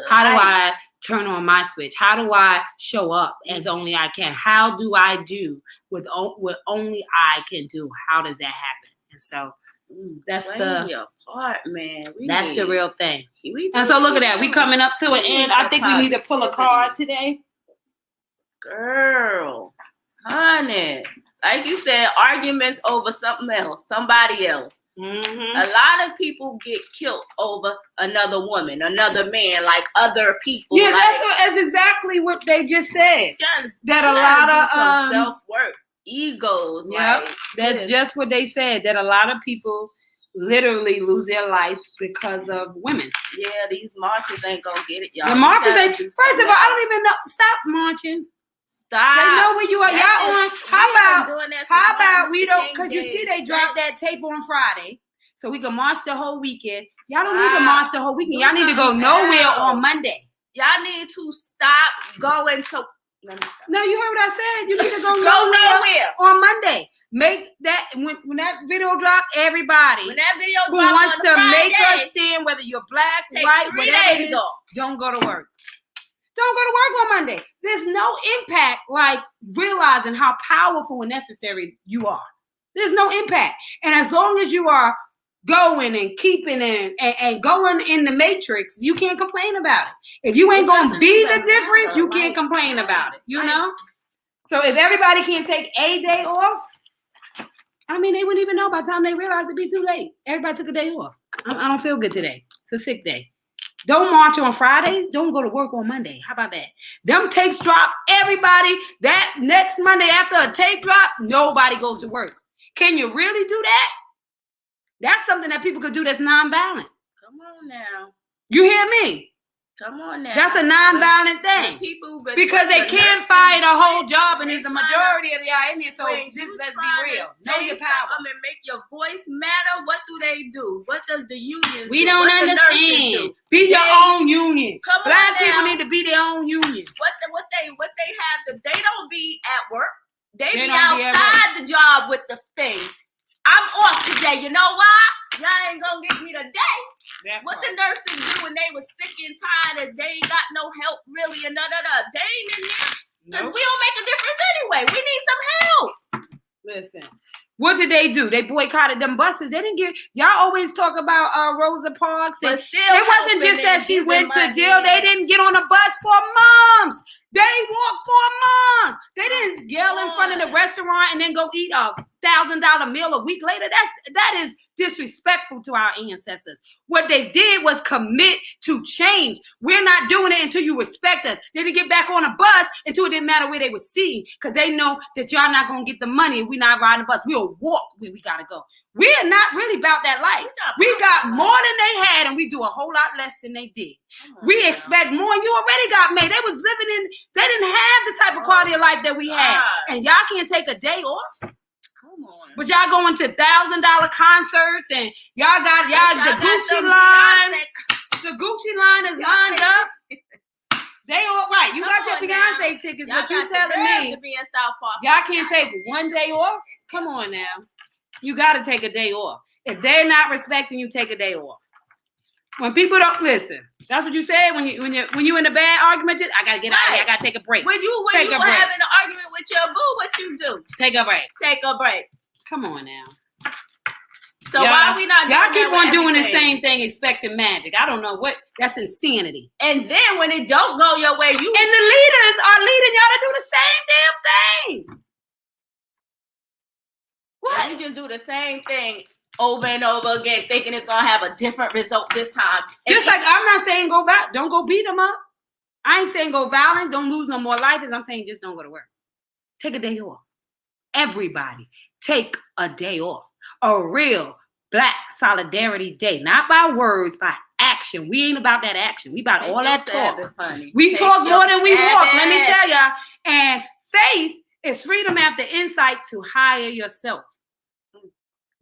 How do I turn on my switch? How do I show up as only I can? How do I do what only I can do? How does that happen? And so That's playing your part, man. That's the real thing. And and so look at that. We coming up to an end. I think we need to pull a card today. Girl, honey, like you said, arguments over something else, somebody else. Mm-hmm. A lot of people get killed over another woman, another man, like other people. Yeah, like, that's exactly what they just said. That a lot of some self-work, egos. Yeah, like, that's just what they said. That a lot of people literally lose their life because of women. Yeah, these marches ain't gonna get it, y'all. The marches ain't. First of all, I don't even know. Stop marching. Stop. They know where you are. Y'all on. How about we don't? Because you see, they dropped that tape on Friday, so we can march the whole weekend. Y'all don't need to march the whole weekend. Y'all need to go nowhere on Monday. Y'all need to stop going to. No, you heard what I said. You need to go nowhere on Monday. Make that when that video drop, everybody when that video who wants to make us stand, whether you're black, white, whatever it is, don't go to work. Don't go to work on Monday. There's no impact like realizing how powerful and necessary you are. There's no impact. And as long as you are going and keeping and going in the matrix, you can't complain about it. If you ain't going to be the difference, you can't complain about it. You know? So if everybody can't take a day off, I mean, they wouldn't even know by the time they realize it'd be too late. Everybody took a day off. I don't feel good today. It's a sick day. Don't march on Friday. Don't go to work on Monday. How about that? Them tapes drop. Everybody, that next Monday after a tape drop, nobody goes to work. Can you really do that? That's something that people could do that's nonviolent. Come on now. You hear me? Come on now. That's a nonviolent thing. Because they can't find a whole job and there's a majority of y'all in here. So let's be real. Know your power. And make your voice matter. What do they do? What does the union do? We don't understand. Be your own union. Black people need to be their own union. What they have, they don't be at work. They be outside the job with the thing. I'm off today. You know why? Y'all ain't gonna get me today. What the nurses do when they was sick and tired and they ain't got no help really and they ain't in there because we don't make a difference anyway. We need some help. Listen, what did they do? They boycotted them buses. They didn't get. Y'all always talk about Rosa Parks, and but still, it wasn't just that she went to jail. They didn't get on a bus for months. They walked for months. They didn't yell in front of the restaurant and then go eat a $1,000 meal a week later. That is disrespectful to our ancestors. What they did was commit to change. We're not doing it until you respect us. They didn't get back on a bus until it didn't matter where they were sitting because they know that y'all not going to get the money if we're not riding the bus. We'll walk where we got to go. We're not really about that life. We got more than they had, and we do a whole lot less than they did. We expect more, and you already got made. They was living in, they didn't have the type of quality of life that we had. And y'all can't take a day off. Come on. But y'all going to $1,000 concerts, and y'all got the Gucci line. The Gucci line is lined up. They all right. You got your Beyonce tickets, but you telling me y'all can't take one day off? Come on now. You got to take a day off. If they're not respecting you, take a day off. When people don't listen, that's what you said when you in a bad argument. I gotta get out of here. I gotta take a break. When you having an argument with your boo, what you do? Take a break. Take a break. Come on now. So why are we not? Y'all keep on doing the same thing, expecting magic. I don't know what. That's insanity. And then when it don't go your way, and the leaders are leading y'all to do the same damn thing. What? You just do the same thing over and over again, thinking it's gonna have a different result this time. Just like I'm not saying don't go beat them up. I ain't saying go violent, don't lose no more lives. I'm saying just don't go to work. Take a day off. Everybody, take a day off. A real Black Solidarity Day, not by words, by action. We ain't about that action. We about all that talk. We talk more than we walk. Let me tell y'all. And faith is freedom after insight to hire yourself.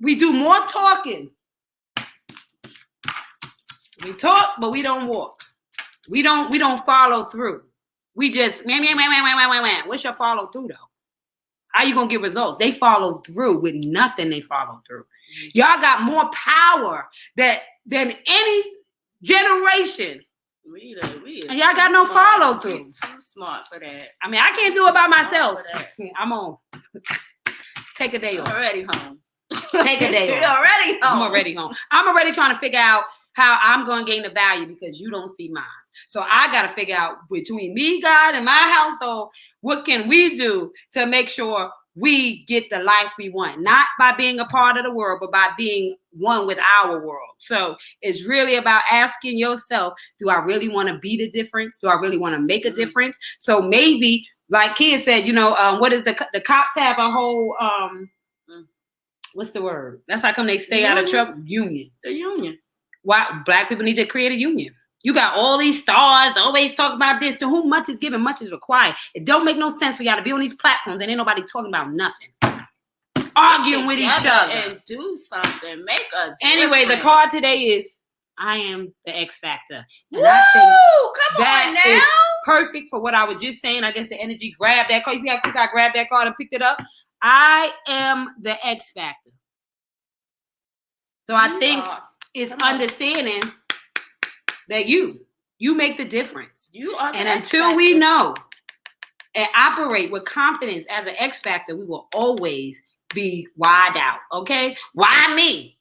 We do more talking. We talk, but we don't walk. We don't follow through. We just What's your follow through though? How you gonna get results? They follow through with nothing. They follow through. Y'all got more power than any generation. And y'all got no follow through. Too smart for that. I mean, I can't do it by myself. I'm on. Take a day off. Already home. Take a day off. You're already home. I'm already home. I'm already trying to figure out how I'm going to gain the value because you don't see mine. So I got to figure out between me, God, and my household, what can we do to make sure we get the life we want? Not by being a part of the world, but by being one with our world. So it's really about asking yourself, do I really want to be the difference? Do I really want to make a difference? So maybe, like Kid said, what is the cops have a whole, what's the word? That's how come they stay out of trouble. Union. The union. Why Black people need to create a union. You got all these stars always talk about this. To whom much is given, much is required. It don't make no sense for y'all to be on these platforms and ain't nobody talking about nothing. Arguing with each other. And do something. Make a difference. Anyway, the card today is I am the X Factor. And Woo! I think Come on now. is perfect for what I was just saying. I guess the energy grabbed that card. You see how quick I grabbed that card and picked it up? I am the X Factor. So I think it's understanding that you make the difference. You are the and X until Factor. we know and operate with confidence as an X Factor, we will always be wide out. Okay? Why me?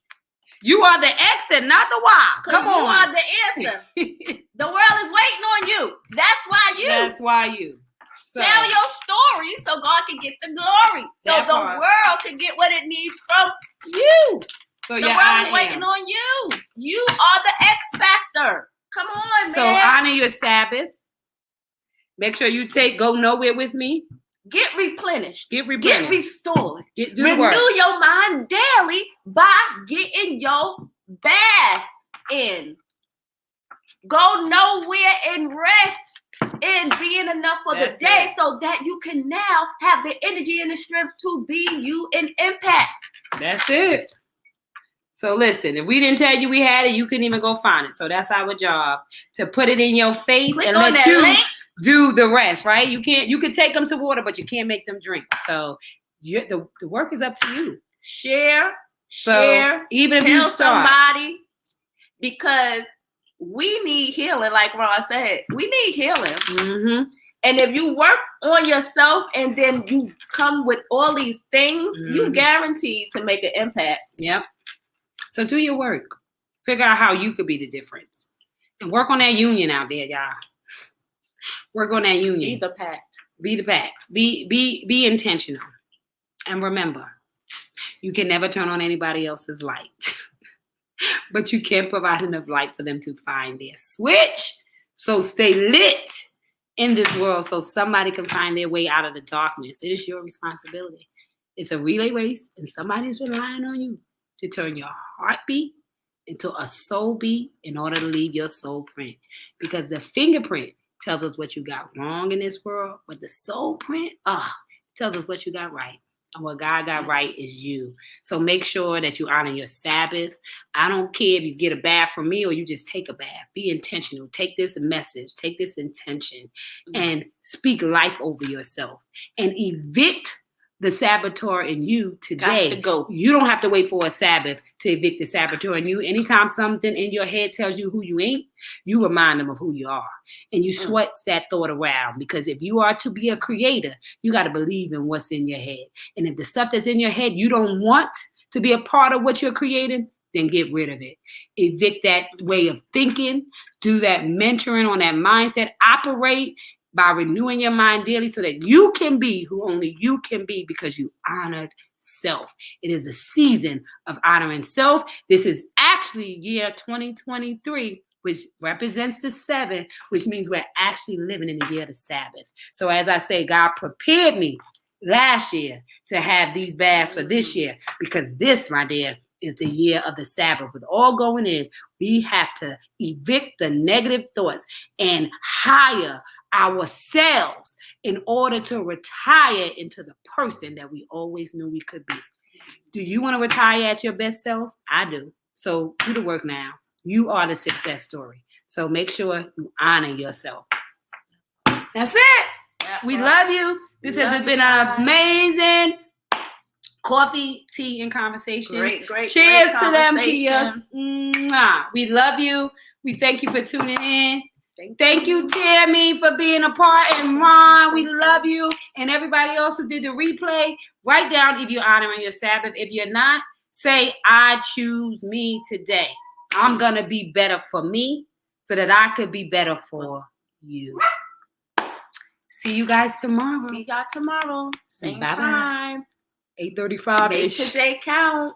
You are the X and not the Y. Come on. You are the answer. The world is waiting on you. That's why you. That's why you. So, tell your story so God can get the glory. So the world can get what it needs from you. So the world is waiting on you. You are the X Factor. Come on, man. So honor your Sabbath. Make sure you go nowhere with me. Get replenished. Get restored. Renew your mind daily by getting your bath in. Go nowhere and rest and being enough for the day so that you can now have the energy and the strength to be you and impact. That's it. So listen, if we didn't tell you we had it, you couldn't even go find it. So that's our job, to put it in your face and let you do the rest, right? You could take them to water, but you can't make them drink. So the work is up to you. Share. Even if you start. Somebody, because we need healing, like Ron said. We need healing. Mm-hmm. And if you work on yourself and then you come with all these things, you guaranteed to make an impact. Yep. So do your work. Figure out how you could be the difference. And work on that union out there, y'all. Work on that union. Be the pact. Be intentional. And remember, you can never turn on anybody else's light. But you can provide enough light for them to find their switch. So stay lit in this world so somebody can find their way out of the darkness. It is your responsibility. It's a relay race, and somebody's relying on you to turn your heartbeat into a soul beat in order to leave your soul print. Because the fingerprint tells us what you got wrong in this world, but the soul print, tells us what you got right. And what God got right is you. So make sure that you honor your Sabbath. I don't care if you get a bath from me or you just take a bath. Be intentional. Take this message. Take this intention and speak life over yourself. And evict the saboteur in you today. Got to go. You don't have to wait for a Sabbath to evict the saboteur in you. Anytime something in your head tells you who you ain't, you remind them of who you are. And you sweat that thought around. Because if you are to be a creator, you got to believe in what's in your head. And if the stuff that's in your head you don't want to be a part of what you're creating, then get rid of it. Evict that way of thinking. Do that mentoring on that mindset. Operate by renewing your mind daily so that you can be who only you can be because you honored self. It is a season of honoring self. This is actually year 2023, which represents the 7, which means we're actually living in the year of the Sabbath. So as I say, God prepared me last year to have these baths for this year because this right there is the year of the Sabbath. With all going in, we have to evict the negative thoughts and hire ourselves in order to retire into the person that we always knew we could be. Do you want to retire at your best self? I do. So do the work now. You are the success story. So make sure you honor yourself. That's it. We love you. This has been an amazing coffee, tea, and conversation. Great. Cheers to them, Kia. We love you. We thank you for tuning in. Thank you, Tammy, for being a part. And Ron, we love you. And everybody else who did the replay, write down if you're honoring your Sabbath. If you're not, Say, I choose me today. I'm going to be better for me so that I could be better for you. See you guys tomorrow. See y'all tomorrow. Same Bye-bye. time. 8:35 Make ish. today count.